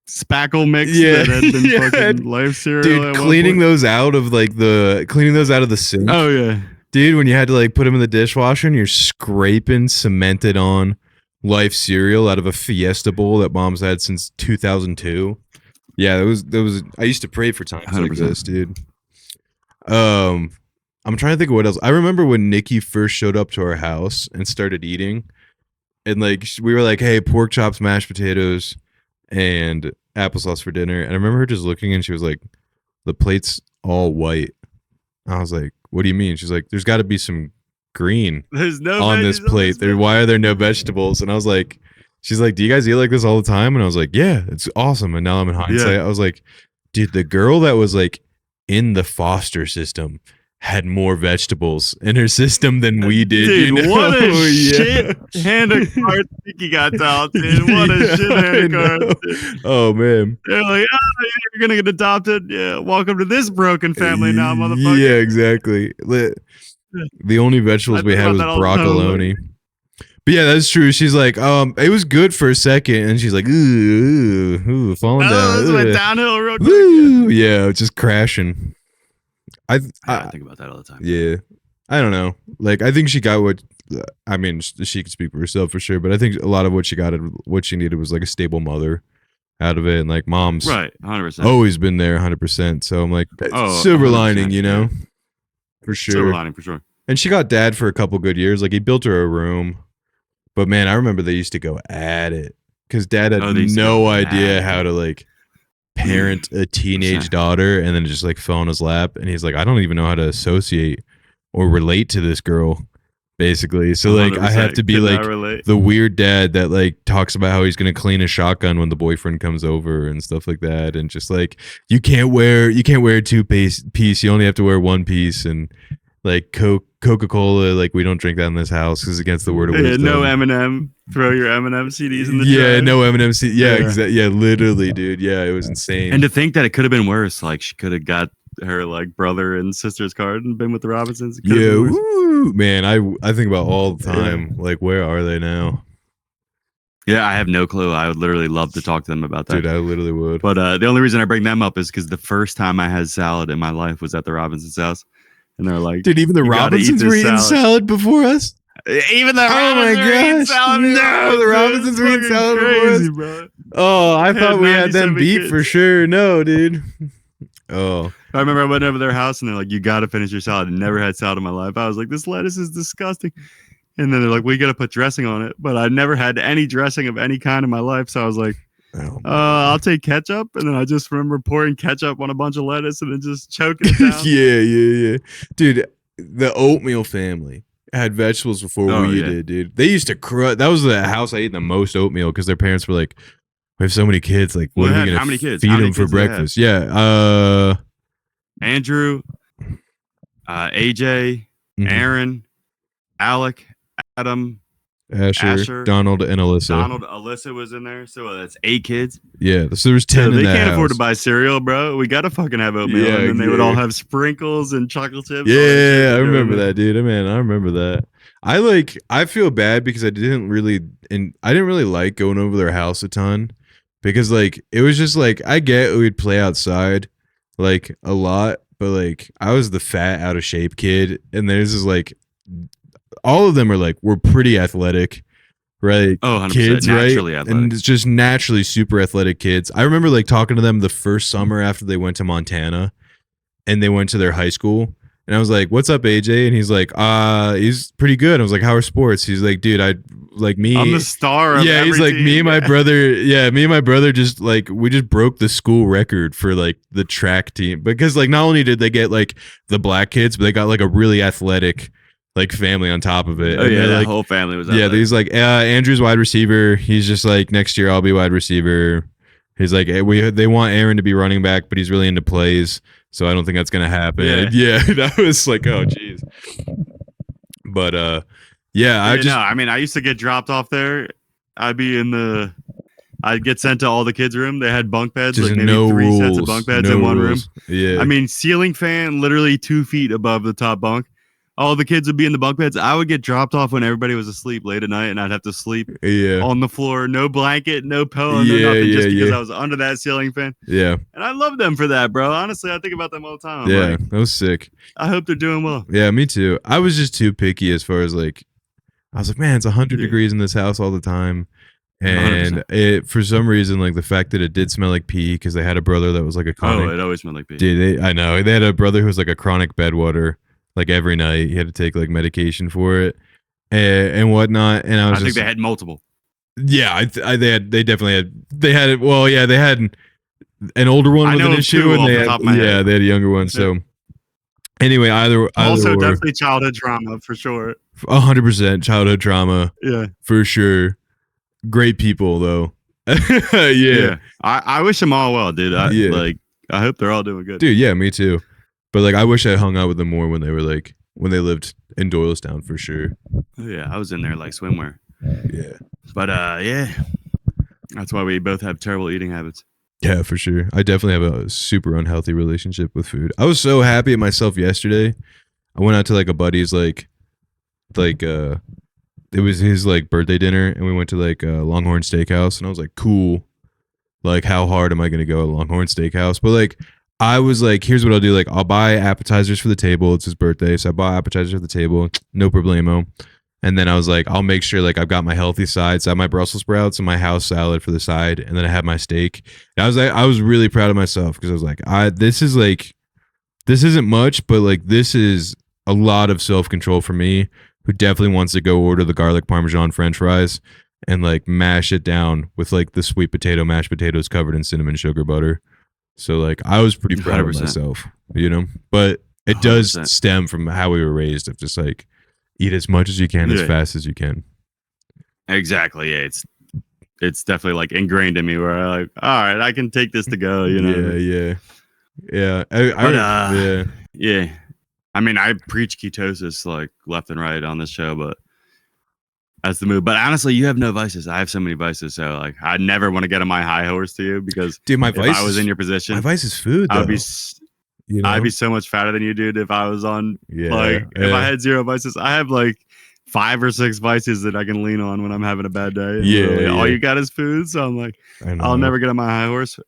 Speaker 1: spackle mix that had been fucking Life cereal.
Speaker 2: Dude, cleaning those out of the sink.
Speaker 1: Oh yeah,
Speaker 2: dude, when you had to like put them in the dishwasher and you're scraping cemented on Life cereal out of a Fiesta bowl that Mom's had since 2002. Yeah, that was. I used to pray for times 100%. Like this, dude. I'm trying to think of what else. I remember when Nikki first showed up to our house and started eating, and like we were like, "Hey, pork chops, mashed potatoes, and applesauce for dinner." And I remember her just looking, and she was like, "The plate's all white." I was like, "What do you mean?" She's like, "There's got to be some green on this plate. Why are there no vegetables?" And I was like, "She's like, do you guys eat like this all the time?" And I was like, "Yeah, it's awesome." And now I'm in hindsight. I was like, "Dude, the girl that was like in the foster system had more vegetables in her system than we did.
Speaker 1: Dude, what a shit hand of cards Nikki got dealt, dude. What a shit hand of cards. Dude.
Speaker 2: Oh, man.
Speaker 1: They're like, you're going to get adopted. Yeah, welcome to this broken family now, motherfucker.
Speaker 2: Yeah, exactly. The only vegetables we had was broccolini. But yeah, that's true. She's like, it was good for a second, and she's like, ooh, falling down.
Speaker 1: This went downhill real quick.
Speaker 2: Woo! Yeah, just crashing. I
Speaker 1: think about that all the time.
Speaker 2: Yeah, I don't know. Like, I think she got what. I mean, she could speak for herself for sure, but I think a lot of what she needed was like a stable mother out of it, and like mom's
Speaker 1: right, 100%.
Speaker 2: Always been there, 100%. So I'm like, silver lining, you know, for sure.
Speaker 1: Silver lining for sure.
Speaker 2: And she got dad for a couple good years. Like, he built her a room. But man, I remember they used to go at it because dad had no idea how to like parent a teenage daughter, and then just like fell on his lap. And he's like, I don't even know how to associate or relate to this girl, basically. So like, I have to be like the weird dad that like talks about how he's gonna clean a shotgun when the boyfriend comes over and stuff like that, and just like you can't wear a two-piece. You only have to wear one piece, and like Coca-Cola, like we don't drink that in this house because it's against the word of wisdom.
Speaker 1: No M&M. Throw your M&M CDs in the trash.
Speaker 2: No M&M CDs. Yeah, exactly. Yeah, literally, dude. Yeah, it was insane.
Speaker 1: And to think that it could have been worse. Like, she could have got her like brother and sister's card and been with the Robinsons.
Speaker 2: Yeah, man. I think about all the time. Like, where are they now?
Speaker 1: Yeah, I have no clue. I would literally love to talk to them about that.
Speaker 2: Dude, I literally would.
Speaker 1: But the only reason I bring them up is because the first time I had salad in my life was at the Robinsons' house. And they're like,
Speaker 2: dude, even the Robinsons were eating salad before us?
Speaker 1: Even the Robinsons were eating salad.
Speaker 2: No, the Robinsons were eating salad before us. Bro. Oh, I thought we had them beat kids. For sure. No, dude. Oh.
Speaker 1: I remember I went over their house and they're like, you got to finish your salad. I never had salad in my life. I was like, this lettuce is disgusting. And then they're like, well, you got to put dressing on it. But I never had any dressing of any kind in my life. So I was like, I'll take ketchup. And then I just remember pouring ketchup on a bunch of lettuce and then just choking it down.
Speaker 2: Yeah. Dude, the oatmeal family had vegetables before we did, dude. They used to that was the house I ate the most oatmeal because their parents were like, we have so many kids. Like, what are we going to feed them for breakfast? Yeah.
Speaker 1: Andrew, AJ, Aaron, Alec, Adam,
Speaker 2: Asher, Donald, and Alyssa.
Speaker 1: Alyssa was in there, so that's 8 kids.
Speaker 2: Yeah, so there's 10 in that house.
Speaker 1: They can't afford to buy cereal, bro. We gotta fucking have oatmeal, and then they would all have sprinkles and chocolate chips.
Speaker 2: Yeah, I remember that, dude. Man, I remember that. I feel bad because I didn't really like going over their house a ton because like it was just like I get we'd play outside like a lot, but like I was the fat out of shape kid, and there's this like. All of them are like we're pretty athletic, right?
Speaker 1: Oh, 100%.
Speaker 2: Kids,
Speaker 1: naturally
Speaker 2: right?
Speaker 1: athletic.
Speaker 2: And it's just naturally super athletic kids. I remember like talking to them the first summer after they went to Montana, and they went to their high school. And I was like, "What's up, AJ?" And he's like, he's pretty good." I was like, "How are sports?" He's like, "Dude, I'm the
Speaker 1: star of
Speaker 2: he's like
Speaker 1: team.
Speaker 2: me and my brother just like we just broke the school record for like the track team because like not only did they get like the black kids, but they got like a really athletic like family on top of it.
Speaker 1: Oh, yeah, the
Speaker 2: like,
Speaker 1: whole family was
Speaker 2: athletic. He's like, Andrew's wide receiver. He's just like, next year I'll be wide receiver. He's like, they want Aaron to be running back, but he's really into plays, so I don't think that's gonna happen. Yeah. That was like, oh geez. But I used to get dropped off there. I'd get sent to all the kids' room. They had bunk beds, like maybe 3 sets of bunk beds in one room. Yeah.
Speaker 1: I mean, ceiling fan literally 2 feet above the top bunk. All the kids would be in the bunk beds. I would get dropped off when everybody was asleep late at night, and I'd have to sleep on the floor. No blanket, no pillow, no nothing, just because I was under that ceiling fan.
Speaker 2: Yeah.
Speaker 1: And I love them for that, bro. Honestly, I think about them all the time.
Speaker 2: That was sick.
Speaker 1: I hope they're doing well.
Speaker 2: Yeah, me too. I was just too picky as far as like, I was like, man, it's 100 degrees in this house all the time. And it, for some reason, like the fact that it did smell like pee, because they had a brother that was like a chronic.
Speaker 1: Oh, it always smelled like pee.
Speaker 2: Dude, I know. They had a brother who was like a chronic bedwetter. Like every night, he had to take like medication for it and whatnot. And I
Speaker 1: think they had multiple.
Speaker 2: Yeah, they definitely had. They had it. Well, yeah, they had an older one with an issue, and they had a younger one. So anyway, either
Speaker 1: also definitely childhood trauma for sure.
Speaker 2: 100% childhood trauma.
Speaker 1: Yeah,
Speaker 2: for sure. Great people though. Yeah.
Speaker 1: I wish them all well, dude. I hope they're all doing good.
Speaker 2: Dude, yeah, me too. But like, I wish I hung out with them more when they lived in Doylestown for sure.
Speaker 1: Yeah, I was in there like swimwear.
Speaker 2: Yeah.
Speaker 1: But yeah, that's why we both have terrible eating habits.
Speaker 2: Yeah, for sure. I definitely have a super unhealthy relationship with food. I was so happy at myself yesterday. I went out to like a buddy's it was his like birthday dinner, and we went to like a Longhorn Steakhouse, and I was like, cool. Like, how hard am I going to go at Longhorn Steakhouse? But like, I was like, here's what I'll do. Like, I'll buy appetizers for the table. It's his birthday, so I bought appetizers for the table. No problemo. And then I was like, I'll make sure like I've got my healthy sides. I have my Brussels sprouts and my house salad for the side, and then I have my steak. And I was really proud of myself because I was like, this isn't much, but like this is a lot of self-control for me, who definitely wants to go order the garlic parmesan French fries and like mash it down with like the sweet potato mashed potatoes covered in cinnamon sugar butter. So like I was pretty proud 100%. Of myself, you know. But it 100%. Does stem from how we were raised of just like eat as much as you can as fast as you can.
Speaker 1: Exactly. Yeah, it's definitely like ingrained in me where I like, all right, I can take this to go, you know.
Speaker 2: Yeah.
Speaker 1: Yeah. I mean, I preach ketosis like left and right on this show, but that's the move. But honestly, you have no vices. I have so many vices, so like I never want to get on my high horse to you because
Speaker 2: dude, if
Speaker 1: I was in your position,
Speaker 2: my vice is food. Though.
Speaker 1: I'd be so much fatter than you, dude. If I was on if I had 0 vices, I have like 5 or 6 vices that I can lean on when I'm having a bad day. All you got is food, so I'm like, I'll never get on my high horse.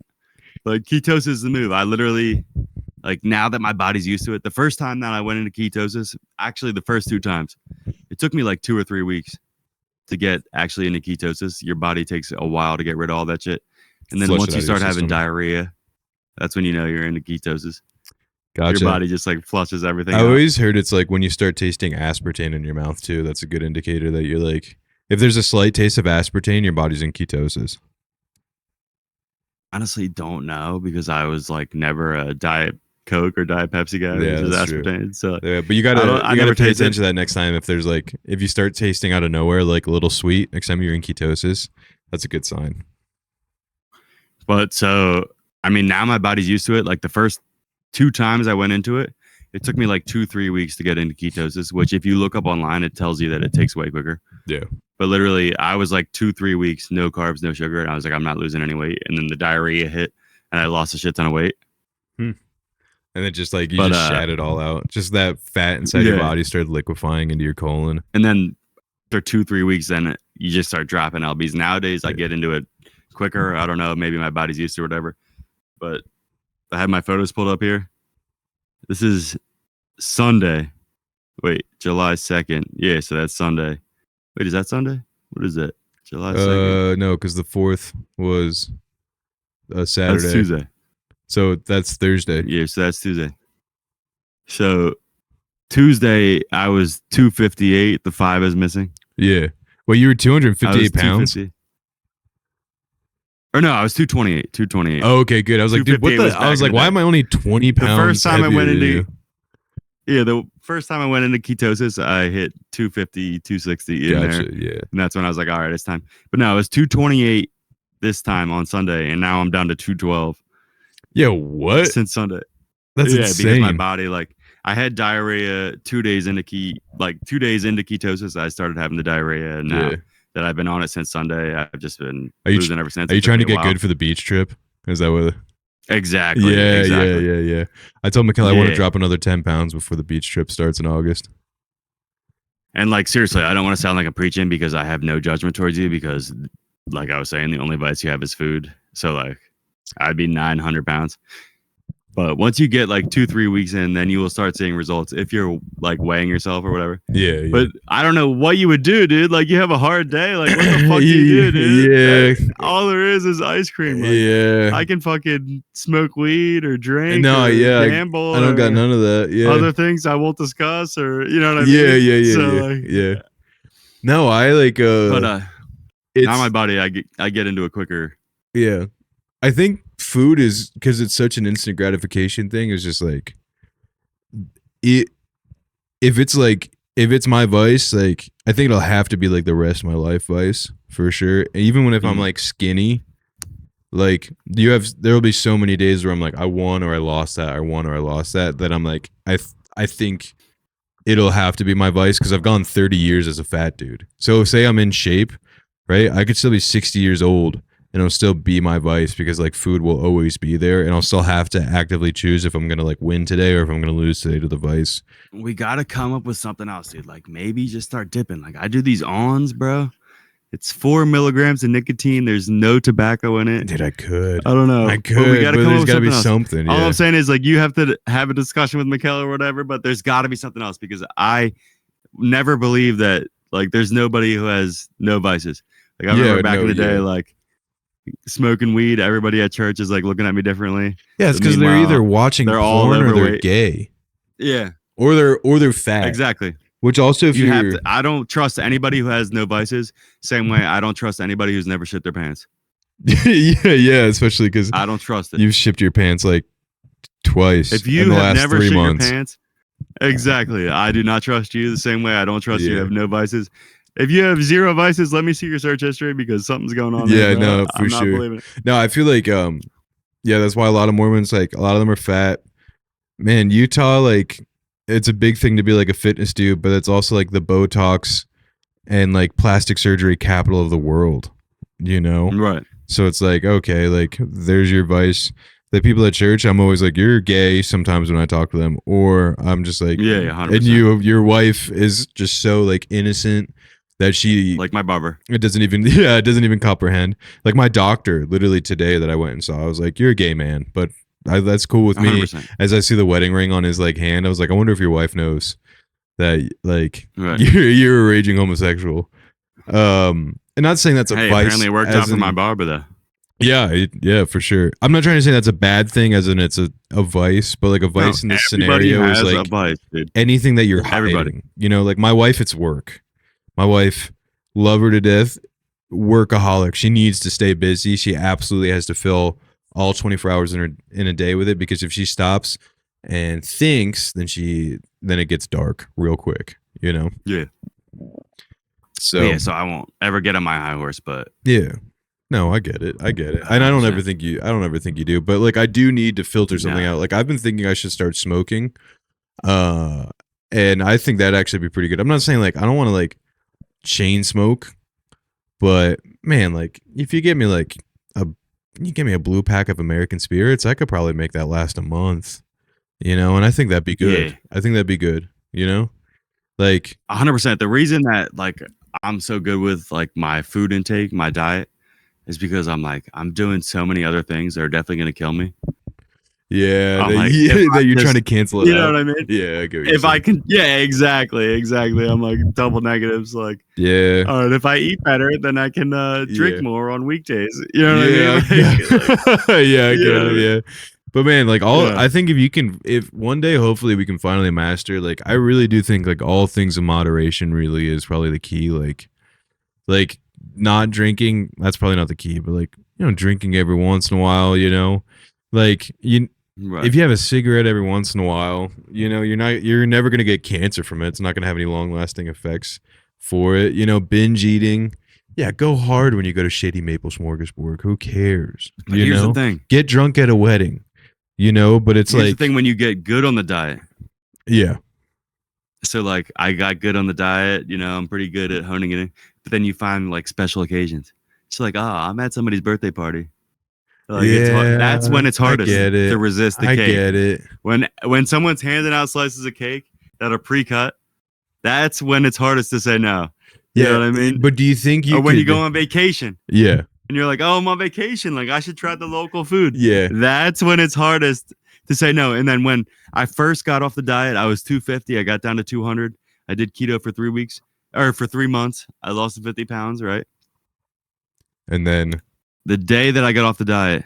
Speaker 1: Like ketosis is the move. I literally. Like now that my body's used to it, the first time that I went into ketosis, actually the first 2 times, it took me like 2 or 3 weeks to get actually into ketosis. Your body takes a while to get rid of all that shit. And then once you start having diarrhea, that's when you know you're into ketosis.
Speaker 2: Gotcha.
Speaker 1: Your body just like flushes everything
Speaker 2: I
Speaker 1: out.
Speaker 2: always heard it's like when you start tasting aspartame in your mouth too, that's a good indicator that you're like, if there's a slight taste of aspartame, your body's in ketosis.
Speaker 1: Honestly, don't know because I was like never a Diet Coke or Diet Pepsi guy.
Speaker 2: Yeah, that's
Speaker 1: aspartame.
Speaker 2: True.
Speaker 1: So
Speaker 2: yeah, but you gotta pay attention to that next time. If you start tasting out of nowhere like a little sweet next time you're in ketosis, that's a good sign.
Speaker 1: But so I mean, now my body's used to it. Like the first 2 times I went into it, it took me like 2-3 weeks to get into ketosis. Which, if you look up online, it tells you that it takes way quicker.
Speaker 2: Yeah.
Speaker 1: But literally, I was like 2-3 weeks, no carbs, no sugar, and I was like, I'm not losing any weight. And then the diarrhea hit, and I lost a shit ton of weight.
Speaker 2: And then just like you just shat it all out. Just that fat inside your body started liquefying into your colon.
Speaker 1: And then after 2-3 weeks, then you just start dropping lbs. Nowadays, I get into it quicker. I don't know. Maybe my body's used to it or whatever. But I have my photos pulled up here. This is Sunday. Wait, July 2nd. Yeah, so that's Sunday. Wait, is that Sunday? What is that? July 2nd?
Speaker 2: No, because the 4th was a Saturday.
Speaker 1: That's Tuesday.
Speaker 2: So that's Thursday.
Speaker 1: Yeah, so that's Tuesday. So Tuesday, I was 258. The 5 is missing.
Speaker 2: Yeah. Well, you were 258 pounds?
Speaker 1: Or no, I was 228. 228.
Speaker 2: Oh, okay, good. I was like, dude, what the? I was like, why am I only 20 pounds?
Speaker 1: The first time I went into the first time I went into ketosis, I hit 250, 260 in there.
Speaker 2: Yeah.
Speaker 1: And that's when I was like, all right, it's time. But no, it was 228 this time on Sunday, and now I'm down to 212.
Speaker 2: Yeah, what?
Speaker 1: Since Sunday.
Speaker 2: That's insane.
Speaker 1: Because my body, like, I had diarrhea 2 days into ketosis. I started having the diarrhea, and now that I've been on it since Sunday, I've just been losing ever since.
Speaker 2: Are you trying to get good for the beach trip? Is that what?
Speaker 1: Exactly.
Speaker 2: Yeah. I told Mikkel I want to drop another 10 pounds before the beach trip starts in August.
Speaker 1: And like, seriously, I don't want to sound like I'm preaching because I have no judgment towards you because, like I was saying, the only vice you have is food. So like, I'd be 900 pounds. But once you get like 2-3 weeks in, then you will start seeing results if you're like weighing yourself or whatever.
Speaker 2: Yeah.
Speaker 1: But I don't know what you would do, dude. Like you have a hard day. Like what the fuck do you do, dude?
Speaker 2: Yeah.
Speaker 1: All there is ice cream. Like,
Speaker 2: yeah.
Speaker 1: I can fucking smoke weed or drink.
Speaker 2: No,
Speaker 1: or
Speaker 2: gamble. I don't got none of that. Yeah.
Speaker 1: Other things I won't discuss or you know what I mean?
Speaker 2: Yeah. No, I like.
Speaker 1: But now my body, I get into it quicker.
Speaker 2: Yeah. I think food is because it's such an instant gratification thing. Is just like it. If it's my vice, like I think it'll have to be like the rest of my life vice for sure. And even when if I'm like skinny, Like there will be so many days where I'm like, I won or I lost that, I won or I lost that. That I'm like, I think it'll have to be my vice because I've gone 30 years as a fat dude. So say I'm in shape, right? I could still be 60 years old and it'll still be my vice because like food will always be there, and I'll still have to actively choose if I'm gonna like win today or if I'm gonna lose today to the vice.
Speaker 1: We gotta come up with something else, dude. Like maybe just start dipping. Like I do these ons, bro. It's 4 milligrams of nicotine. There's no tobacco in it.
Speaker 2: Dude, I could.
Speaker 1: I don't know.
Speaker 2: I could. But we gotta come there's got to be something.
Speaker 1: All I'm saying is like you have to have a discussion with Michaela or whatever, but there's got to be something else because I never believe that like there's nobody who has no vices. Like I remember back in the day, like smoking weed, everybody at church is like looking at me differently.
Speaker 2: Yeah, it's because they're either watching porn or they're gay.
Speaker 1: Yeah.
Speaker 2: Or they're fat.
Speaker 1: Exactly.
Speaker 2: Which also, if
Speaker 1: you have to, I don't trust anybody who has no vices. Same way, I don't trust anybody who's never shit their pants.
Speaker 2: yeah, especially because
Speaker 1: I don't trust it.
Speaker 2: You've shipped your pants like twice.
Speaker 1: If you have never shit your pants, exactly. I do not trust you the same way I don't trust you have no vices. If you have 0 vices, let me see your search history because something's going on.
Speaker 2: Yeah, there, no, for sure. No, I feel like that's why a lot of Mormons, like a lot of them are fat. Man, Utah, like it's a big thing to be like a fitness dude, but it's also like the Botox and like plastic surgery capital of the world, you know?
Speaker 1: Right.
Speaker 2: So it's like, okay, like there's your vice. The people at church, I'm always like, you're gay sometimes when I talk to them, or I'm just like,
Speaker 1: yeah, 100%.
Speaker 2: And your wife is just so like innocent that she
Speaker 1: like my barber.
Speaker 2: It doesn't even comprehend. Like my doctor, literally today that I went and saw, I was like, you're a gay man, but that's cool with me.
Speaker 1: 100%.
Speaker 2: As I see the wedding ring on his like hand, I was like, I wonder if your wife knows that like
Speaker 1: right.
Speaker 2: you're a raging homosexual. And not saying that's a vice.
Speaker 1: Apparently it worked out for my barber though.
Speaker 2: Yeah, for sure. I'm not trying to say that's a bad thing, as in it's a vice, but like a vice in this scenario is like
Speaker 1: vice, dude.
Speaker 2: Anything that you're hiding. You know, like my wife, it's work. My wife, love her to death, workaholic. She needs to stay busy. She absolutely has to fill all 24 hours in a day with it, because if she stops and thinks, then it gets dark real quick, you know?
Speaker 1: Yeah. So I won't ever get on my high horse, but
Speaker 2: yeah. No, I get it. And I don't ever think you do, but like I do need to filter something out. Like I've been thinking I should start smoking. And I think that'd actually be pretty good. I'm not saying like I don't want to like chain smoke, but man, like if you give me a blue pack of American Spirits, I could probably make that last a month, you know? And I think that'd be good. Yeah. I think that'd be good, you know? Like
Speaker 1: 100%. The reason that like I'm so good with like my food intake, my diet, is because I'm doing so many other things that are definitely going to kill me.
Speaker 2: Yeah, that you're trying to cancel it.
Speaker 1: You know what I mean?
Speaker 2: Yeah, I get what
Speaker 1: if I can, yeah, exactly. I'm like double negatives. Like,
Speaker 2: yeah.
Speaker 1: All right, if I eat better, then I can drink more on weekdays. You know what I mean?
Speaker 2: Yeah, I get it. Yeah, but man, like I think if one day, hopefully, we can finally master. Like, I really do think like all things in moderation really is probably the key. Like not drinking, that's probably not the key, but like drinking every once in a while, like Right. If you have a cigarette every once in a while, you're never going to get cancer from it. It's not going to have any long lasting effects for it. Binge eating. Yeah, go hard when you go to Shady Maple Smorgasbord. Who cares?
Speaker 1: Here's the thing.
Speaker 2: Get drunk at a wedding, but it's
Speaker 1: here's the thing when you get good on the diet.
Speaker 2: Yeah.
Speaker 1: So like I got good on the diet, I'm pretty good at honing it in. But then you find like special occasions. It's like, I'm at somebody's birthday party. Like that's when it's hardest to resist the cake.
Speaker 2: I get it.
Speaker 1: When someone's handing out slices of cake that are pre-cut, that's when it's hardest to say no. You know what I mean?
Speaker 2: But do you think
Speaker 1: when you go on vacation?
Speaker 2: Yeah.
Speaker 1: And you're like, I'm on vacation. Like I should try the local food.
Speaker 2: Yeah.
Speaker 1: That's when it's hardest to say no. And then when I first got off the diet, I was 250. I got down to 200. I did keto for 3 months. I lost 50 pounds, right?
Speaker 2: And then
Speaker 1: the day that I got off the diet,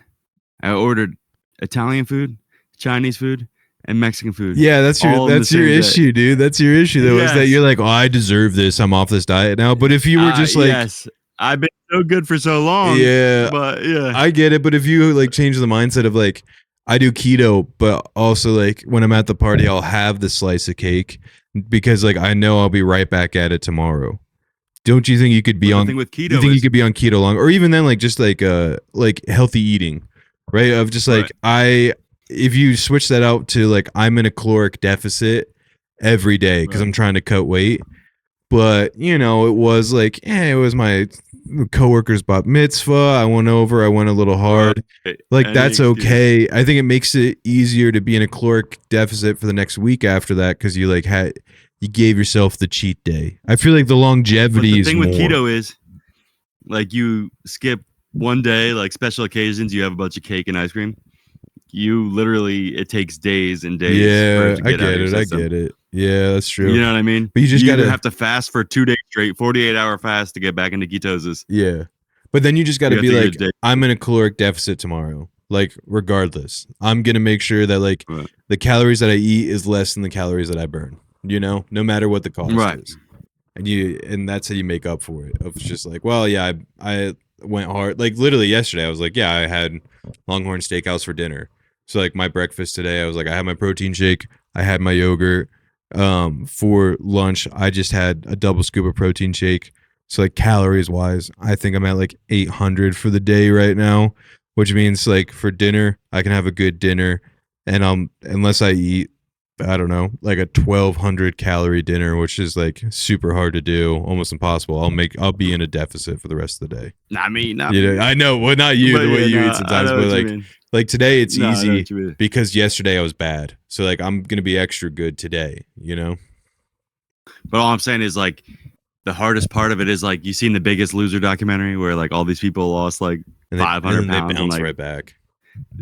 Speaker 1: I ordered Italian food, Chinese food, and Mexican food.
Speaker 2: Yeah, that's your issue, dude. That's your issue, though, is that you're like, I deserve this. I'm off this diet now. But if you were just like,
Speaker 1: yes, I've been so good for so long.
Speaker 2: Yeah,
Speaker 1: but yeah,
Speaker 2: I get it. But if you like change the mindset of like, I do keto, but also like when I'm at the party, I'll have the slice of cake because like I know I'll be right back at it tomorrow. don't you think you could be on?
Speaker 1: The thing with keto
Speaker 2: you think you could be on keto long, or even then, like just like healthy eating, right? Of just like if you switch that out to like I'm in a caloric deficit every day because I'm trying to cut weight, but it was like it was my coworker's bat mitzvah. I went a little hard. Like that's okay. I think it makes it easier to be in a caloric deficit for the next week after that because you like you gave yourself the cheat day. I feel like the longevity is more.
Speaker 1: The thing with keto is like you skip one day, like special occasions, you have a bunch of cake and ice cream. You literally, it takes days and days.
Speaker 2: Yeah, I get it. Yeah, that's true.
Speaker 1: You know what I mean?
Speaker 2: But you gotta
Speaker 1: have to fast for 2 days straight, 48-hour fast to get back into ketosis.
Speaker 2: Yeah. But then you just got to be like, I'm in a caloric deficit tomorrow. Like, regardless, I'm going to make sure that like the calories that I eat is less than the calories that I burn, no matter what the cost is. And that's how you make up for it. Of just like, well, yeah, I went hard. Like literally yesterday, I was like, yeah, I had Longhorn Steakhouse for dinner. So like my breakfast today, I was like, I had my protein shake, I had my yogurt. For lunch, I just had a double scoop of protein shake. So like calories wise, I think I'm at like 800 for the day right now, which means like for dinner, I can have a good dinner, and unless I eat, I don't know, like a 1,200 calorie dinner, which is like super hard to do, almost impossible. I'll be in a deficit for the rest of the day.
Speaker 1: Not me.
Speaker 2: I know, well, not you, the way you eat sometimes, but like today it's easy because yesterday I was bad. So like I'm gonna be extra good today,
Speaker 1: But all I'm saying is like the hardest part of it is like you seen the Biggest Loser documentary where like all these people lost like 500 pounds
Speaker 2: they bounce
Speaker 1: like,
Speaker 2: right back.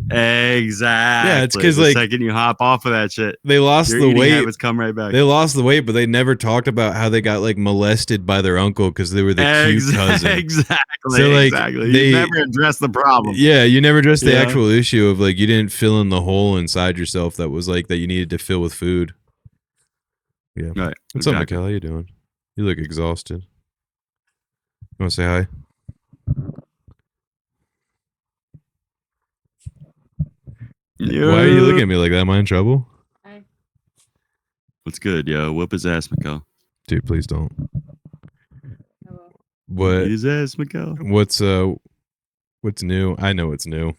Speaker 1: Exactly.
Speaker 2: Yeah, it's because
Speaker 1: the
Speaker 2: like
Speaker 1: second you hop off of that shit,
Speaker 2: they lost the weight.
Speaker 1: Habits come right back.
Speaker 2: They lost the weight, but they never talked about how they got like molested by their uncle because they were the cute cousin.
Speaker 1: Exactly.
Speaker 2: So like
Speaker 1: you never address the problem.
Speaker 2: Yeah, you never addressed the actual issue of like you didn't fill in the hole inside yourself that was like that you needed to fill with food. Yeah.
Speaker 1: Right.
Speaker 2: What's up, Mikkel? How you doing? You look exhausted. You want to say hi? Yeah. Why are you looking at me like that? Am I in trouble?
Speaker 1: What's good, yo? Whoop his ass, Mikkel.
Speaker 2: Dude, please don't. What?
Speaker 1: Beat his ass, Mikkel.
Speaker 2: What's new? I know what's new.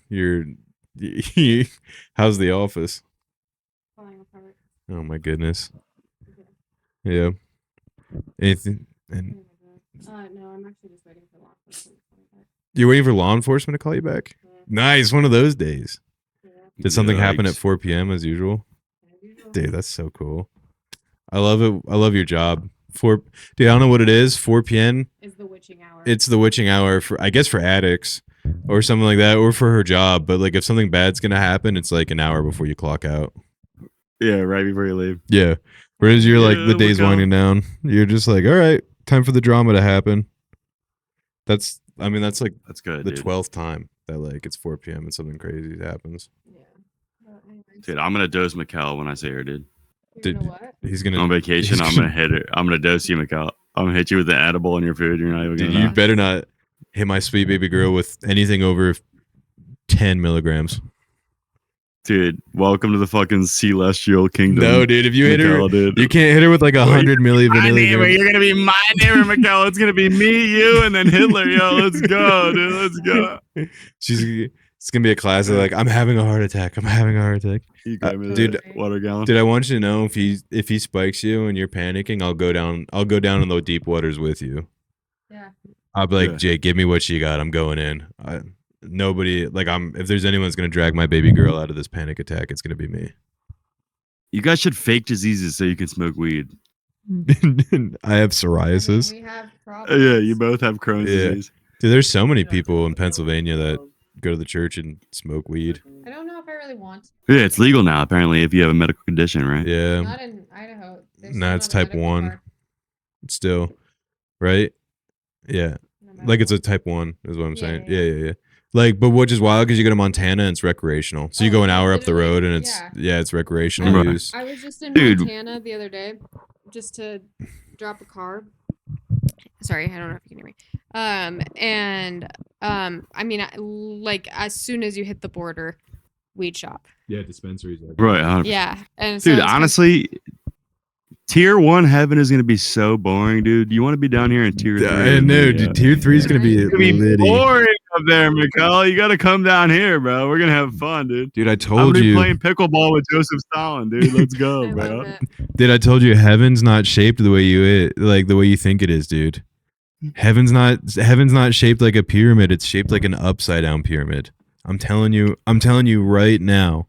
Speaker 2: How's the office? Oh my goodness. Yeah. Anything? And
Speaker 4: no, I'm actually just waiting for law enforcement to call me back.
Speaker 2: You're waiting for law enforcement to call you back? Yeah. Nice, one of those days. Yeah. Did something happen at 4 p.m. as usual? Dude, that's so cool. I love it. I love your job. Dude, I don't know what it is. 4 p.m.
Speaker 4: is the witching hour.
Speaker 2: It's the witching hour for, I guess, for addicts or something like that, or for her job. But like, if something bad's gonna happen, it's like an hour before you clock out.
Speaker 1: Yeah, right before you leave.
Speaker 2: Yeah. Whereas you're like the day's winding down. You're just like, all right, time for the drama to happen. That's like
Speaker 1: that's good.
Speaker 2: The 12th time that like it's 4 p.m. and something crazy happens.
Speaker 4: Yeah.
Speaker 1: Dude, I'm gonna dose Mikkel when I say her, dude.
Speaker 4: Dude, what?
Speaker 2: He's gonna
Speaker 1: on vacation. I'm gonna hit her. I'm gonna dose you, Mikkel. I'm gonna hit you with the edible in your food. You're not even gonna.
Speaker 2: You better not hit my sweet baby girl with anything over 10 milligrams.
Speaker 1: Dude, welcome to the fucking celestial kingdom.
Speaker 2: No, dude, if you hit her,
Speaker 1: dude.
Speaker 2: You can't hit her with like 100 milligrams.
Speaker 1: You're gonna be my neighbor, Mikkel. It's gonna be me, you, and then Hitler. Yo, let's go, dude. Let's go.
Speaker 2: It's gonna be a classic. Like, I'm having a heart attack. Dude,
Speaker 1: water gallon.
Speaker 2: Dude, I want you to know if he spikes you and you're panicking, I'll go down in the deep waters with you.
Speaker 4: Yeah.
Speaker 2: I'll be like, Jake, give me what you got. I'm going in. Nobody if there's anyone's gonna drag my baby girl out of this panic attack, it's gonna be me.
Speaker 1: You guys should fake diseases so you can smoke weed.
Speaker 2: I have psoriasis.
Speaker 4: We have problems.
Speaker 1: Yeah, you both have Crohn's disease.
Speaker 2: Dude, there's so many people in Pennsylvania that go to the church and smoke weed.
Speaker 4: I don't know if I really want to.
Speaker 1: Yeah, it's legal now apparently if you have a medical condition, right?
Speaker 2: Yeah.
Speaker 4: Not in Idaho.
Speaker 2: Nah, it's type 1. Still, right? Yeah. Like it's a type 1 is what I'm saying. Yeah. Like, but which is wild because you go to Montana and it's recreational. So you go an hour up the road and it's recreational use.
Speaker 4: I was just in Montana the other day just to drop a car. Sorry, I don't know if you can hear me. I mean, like as soon as you hit the border, weed shop.
Speaker 2: Yeah, dispensaries.
Speaker 1: Right. 100%.
Speaker 4: Yeah, and
Speaker 1: dude, honestly, Tier 1 heaven is going to be so boring, dude. You want to be down here in Tier 3.
Speaker 2: I know, dude. Tier 3 is going to be
Speaker 1: boring up there, Mikhail. You got to come down here, bro. We're going to have fun, dude.
Speaker 2: Dude, I told you.
Speaker 1: I'm playing pickleball with Joseph Stalin, dude. Let's go, bro.
Speaker 2: Dude, I told you heaven's not shaped the way you think it is, dude. Heaven's not shaped like a pyramid. It's shaped like an upside down pyramid. I'm telling you right now,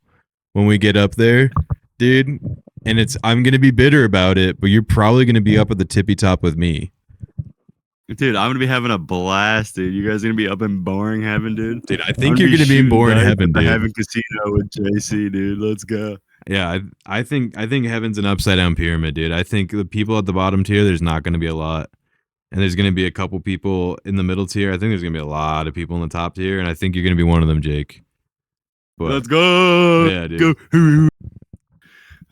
Speaker 2: when we get up there, dude, and I'm going to be bitter about it, but you're probably going to be up at the tippy top with me.
Speaker 1: Dude, I'm going to be having a blast, dude. You guys are going to be up in boring heaven, dude.
Speaker 2: Dude, I think you're going to be in boring heaven, dude.
Speaker 1: The heaven casino with JC, dude. Let's go.
Speaker 2: Yeah, I think heaven's an upside down pyramid, dude. I think the people at the bottom tier, there's not going to be a lot. And there's going to be a couple people in the middle tier. I think there's going to be a lot of people in the top tier, and I think you're going to be one of them, Jake.
Speaker 1: But, let's go.
Speaker 2: Yeah, dude.
Speaker 1: Go.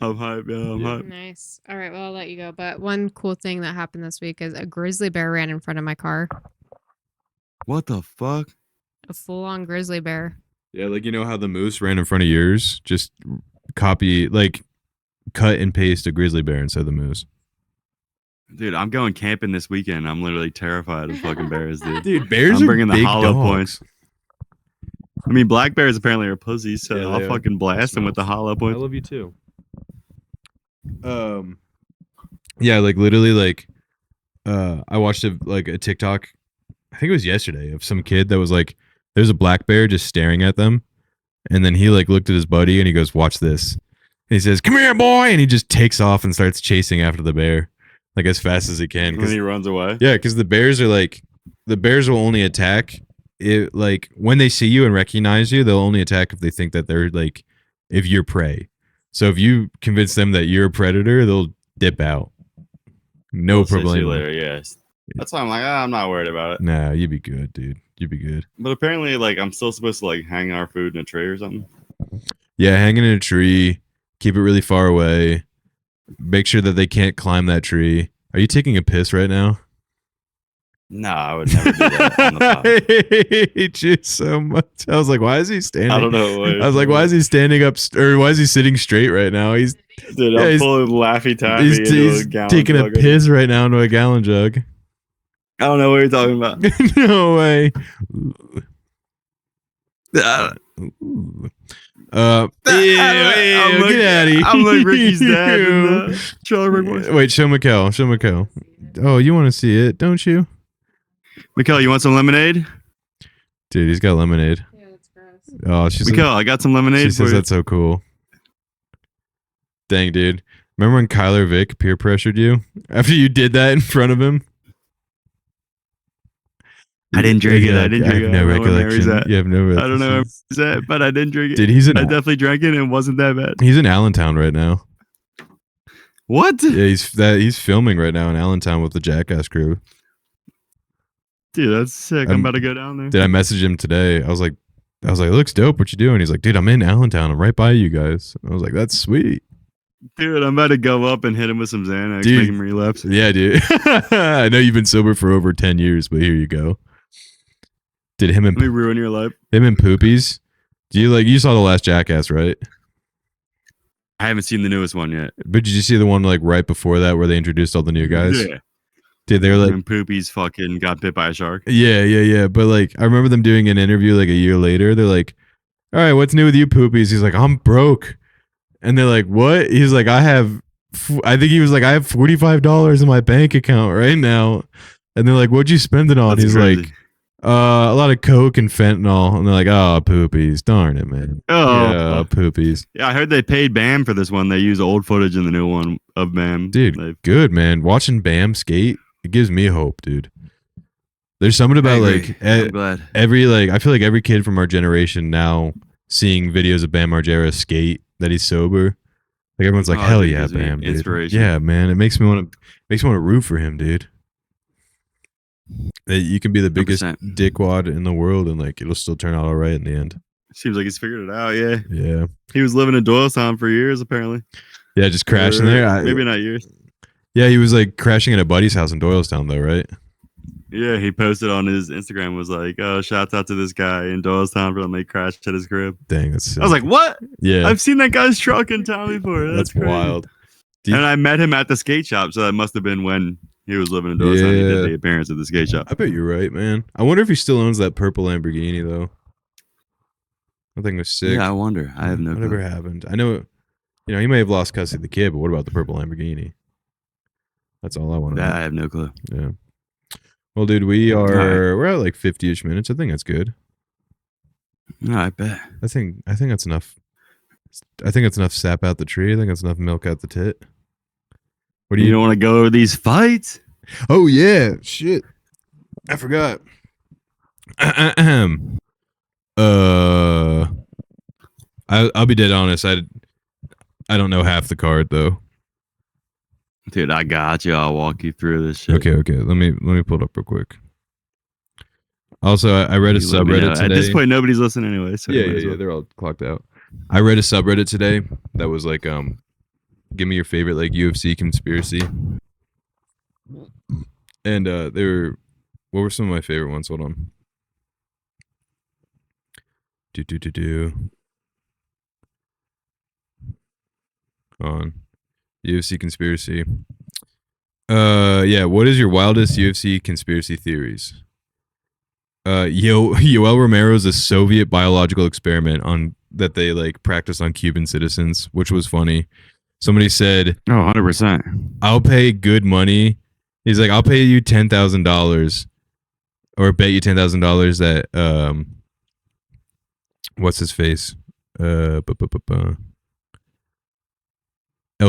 Speaker 1: I'm hype, yeah. I'm hype.
Speaker 4: Nice. All right, well, I'll let you go. But one cool thing that happened this week is a grizzly bear ran in front of my car.
Speaker 1: What the fuck?
Speaker 4: A full-on grizzly bear.
Speaker 2: Yeah, like you know how the moose ran in front of yours? Just cut and paste a grizzly bear instead of the moose.
Speaker 1: Dude, I'm going camping this weekend. I'm literally terrified of fucking bears, dude.
Speaker 2: Dude, bears
Speaker 1: I'm bringing the hollow
Speaker 2: dogs.
Speaker 1: points. I mean, black bears apparently are pussies, so
Speaker 2: Yeah,
Speaker 1: I'll fucking blast them with the hollow
Speaker 2: I
Speaker 1: points.
Speaker 2: love you too. Yeah, like literally, like, I watched a TikTok. I think it was yesterday of some kid that was like, there's a black bear just staring at them, and then he like looked at his buddy and he goes, "Watch this." And he says, "Come here, boy," and he just takes off and starts chasing after the bear, like as fast as he can.
Speaker 1: And then he runs away.
Speaker 2: Yeah, because the bears will only attack it like when they see you and recognize you. They'll only attack if they think that they're like if you're prey. So if you convince them that you're a predator, they'll dip out. No problem.
Speaker 1: Later, yes. That's why I'm like, I'm not worried about it.
Speaker 2: Nah, you'd be good, dude. You'd be good.
Speaker 1: But apparently, like, I'm still supposed to like hang our food in a tray or something.
Speaker 2: Yeah, hang it in a tree. Keep it really far away. Make sure that they can't climb that tree. Are you taking a piss right now?
Speaker 1: No, I would never do that on the pod.
Speaker 2: I hate you so much. I was like, why is he standing?
Speaker 1: I don't know.
Speaker 2: I was like, why is he standing up, or why is he sitting straight right now?
Speaker 1: Dude, I'm pulling Laffy Taffy
Speaker 2: he's taking a piss right now into a gallon jug.
Speaker 1: I don't know what you're talking about.
Speaker 2: No way. Get out of here.
Speaker 1: I'm like Ricky's dad in the Charlie Boys.
Speaker 2: Wait, show Mikkel. Oh, you want to see it, don't you?
Speaker 1: Mikkel, you want some lemonade?
Speaker 2: Dude, he's got lemonade.
Speaker 4: Yeah, that's gross.
Speaker 2: Oh,
Speaker 1: Mikkel, I got some lemonade.
Speaker 2: She says that's so cool. Dang, dude. Remember when Kyler Vick peer pressured you after you did that in front of him?
Speaker 1: I didn't drink it. I didn't drink it.
Speaker 2: No recollection. You have no recollection.
Speaker 1: I don't know where he's at, but I didn't drink it.
Speaker 2: Dude,
Speaker 1: I definitely drank it and it wasn't that bad.
Speaker 2: He's in Allentown right now.
Speaker 1: What?
Speaker 2: Yeah, he's filming right now in Allentown with the Jackass crew.
Speaker 1: Dude, that's sick. I'm about to go down there.
Speaker 2: Did I message him today? I was like, it looks dope. What you doing? He's like, dude, I'm in Allentown. I'm right by you guys. I was like, that's sweet.
Speaker 1: Dude, I'm about to go up and him with some Xanax, make him relapse.
Speaker 2: Yeah, dude. I know you've been sober for over 10 years, but here you go. Did him and
Speaker 1: Let me ruin your life.
Speaker 2: Him and Poopies. You saw the last Jackass, right?
Speaker 1: I haven't seen the newest one yet.
Speaker 2: But did you see the one like right before that where they introduced all the new guys?
Speaker 1: Yeah.
Speaker 2: Dude, they were like,
Speaker 1: and Poopies fucking got bit by a shark.
Speaker 2: Yeah. But like, I remember them doing an interview like a year later. They're like, all right, what's new with you, Poopies? He's like, I'm broke. And they're like, what? He's like, I have $45 in my bank account right now. And they're like, what'd you spend it on?
Speaker 1: That's
Speaker 2: He's
Speaker 1: crazy.
Speaker 2: like, a lot of coke and fentanyl. And they're like, oh, Poopies. Darn it, man.
Speaker 1: Oh,
Speaker 2: yeah, Poopies.
Speaker 1: Yeah, I heard they paid Bam for this one. They use old footage in the new one of Bam.
Speaker 2: Dude, good, man. Watching Bam skate, it gives me hope, dude. There's something about like
Speaker 1: I'm glad.
Speaker 2: I feel like every kid from our generation now seeing videos of Bam Margera skate that he's sober. Like everyone's like, hell yeah, Bam, dude.
Speaker 1: Inspiration.
Speaker 2: Yeah, man. It makes me want to root for him, dude. That you can be the biggest
Speaker 1: 100%.
Speaker 2: dickwad in the world and like it'll still turn out all right in the end.
Speaker 1: Seems like he's figured it out, yeah.
Speaker 2: Yeah.
Speaker 1: He was living in Doylestown for years, apparently.
Speaker 2: Yeah, just crashing there.
Speaker 1: Maybe not years.
Speaker 2: Yeah, he was like crashing at a buddy's house in Doylestown though, right?
Speaker 1: Yeah, he posted on his Instagram, was like, oh, shouts out to this guy in Doylestown for letting me crash at his crib.
Speaker 2: Dang, that's sick.
Speaker 1: I was like, what?
Speaker 2: Yeah.
Speaker 1: I've seen that guy's truck in town before. That's crazy.
Speaker 2: wild.
Speaker 1: And I met him at the skate shop, so that must have been when he was living in Doylestown. He did the appearance at the skate shop.
Speaker 2: I bet you're right, man. I wonder if he still owns that purple Lamborghini, though. I think it was sick.
Speaker 1: Yeah, I wonder. I have no clue.
Speaker 2: Whatever happened. I know, he may have lost custody of the kid, but what about the purple Lamborghini? That's all I want to know.
Speaker 1: I have no clue.
Speaker 2: Yeah. Well, dude, we're at like 50-ish minutes. I think that's good.
Speaker 1: No, I bet.
Speaker 2: I think that's enough. I think it's enough sap out the tree. I think that's enough milk out the tit. What do
Speaker 1: you don't want to go over these fights?
Speaker 2: Oh yeah, shit. I forgot. I'll be dead honest. I don't know half the card though.
Speaker 1: Dude, I got you. I'll walk you through this shit.
Speaker 2: Okay. Let me pull it up real quick. Also, I read a subreddit today.
Speaker 1: At this point, nobody's listening anyway. So
Speaker 2: yeah, they're all clocked out. I read a subreddit today that was like, give me your favorite like UFC conspiracy. And what were some of my favorite ones? Hold on. On UFC conspiracy. Yeah, what is your wildest UFC conspiracy theories? Yoel Romero's a Soviet biological experiment that they like practiced on Cuban citizens, which was funny. Somebody said,
Speaker 1: "Oh, 100%.
Speaker 2: I'll pay good money." He's like, "I'll pay you $10,000 or bet you $10,000 that what's his face? El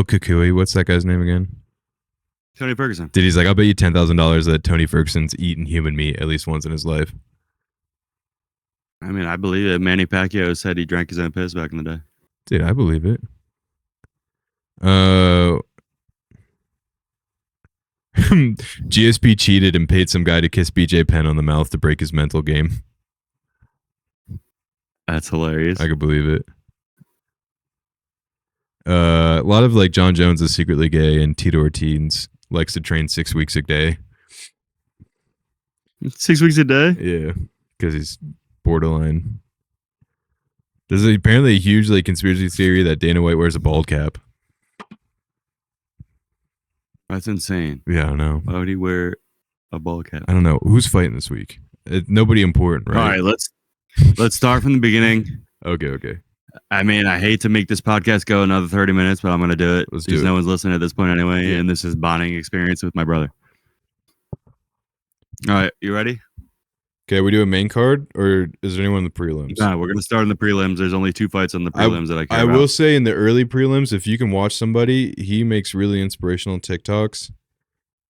Speaker 2: Kukui, what's that guy's name again?
Speaker 1: Tony Ferguson.
Speaker 2: Dude, he's like, I'll bet you $10,000 that Tony Ferguson's eaten human meat at least once in his life.
Speaker 1: I mean, I believe it. Manny Pacquiao said he drank his own piss back in the day.
Speaker 2: Dude, I believe it. GSP cheated and paid some guy to kiss BJ Penn on the mouth to break his mental game.
Speaker 1: That's hilarious.
Speaker 2: I could believe it. A lot of like John Jones is secretly gay and Tito Ortiz likes to train 6 weeks a day.
Speaker 1: 6 weeks a day?
Speaker 2: Yeah, because he's borderline. There's apparently a huge like conspiracy theory that Dana White wears a bald cap.
Speaker 1: That's insane.
Speaker 2: Yeah, I don't know.
Speaker 1: Why would he wear a bald cap?
Speaker 2: I don't know. Who's fighting this week? Nobody important, right?
Speaker 1: All right, let's start from the beginning.
Speaker 2: Okay.
Speaker 1: I mean, I hate to make this podcast go another 30 minutes, but I'm going to do it.
Speaker 2: Let's do it.
Speaker 1: No one's listening at this point anyway, and this is bonding experience with my brother. All right, you ready?
Speaker 2: Okay, we do a main card, or is there anyone in the prelims?
Speaker 1: No, we're going to start in the prelims. There's only 2 fights on the prelims that I care about.
Speaker 2: I will say in the early prelims, if you can watch somebody, he makes really inspirational TikToks.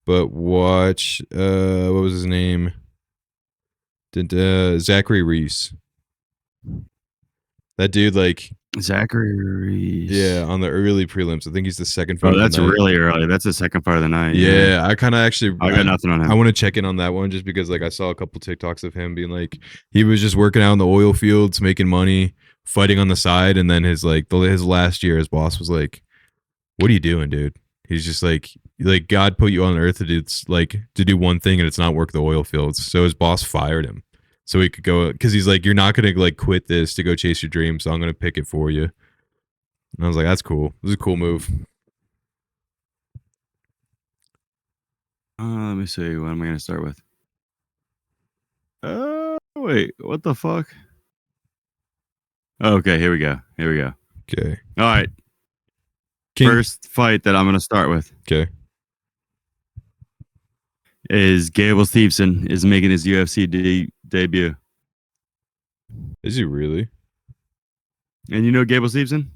Speaker 2: But watch, what was his name? Zachary Reese. That dude, like
Speaker 1: Zachary Reese.
Speaker 2: Yeah, on the early prelims. I think he's the second fight.
Speaker 1: Oh, that's really early. That's the second fight of the night.
Speaker 2: Yeah, I kind of actually.
Speaker 1: I got nothing on him.
Speaker 2: I want to check in on that one just because, like, I saw a couple TikToks of him being like, he was just working out in the oil fields, making money, fighting on the side, and then his last year, his boss was like, "What are you doing, dude?" He's just like God put you on earth to do one thing, and it's not work the oil fields. So his boss fired him. So he could go, because he's like, you're not going to like quit this to go chase your dream, so I'm going to pick it for you. And I was like, that's cool. This is a cool move.
Speaker 1: Let me see. What am I going to start with? Wait. What the fuck? Okay, here we go.
Speaker 2: Okay.
Speaker 1: All right. First fight that I'm going to start with.
Speaker 2: Okay.
Speaker 1: Is Gable Stevenson is making his UFC debut.
Speaker 2: Is he really?
Speaker 1: And you know Gable Stevenson?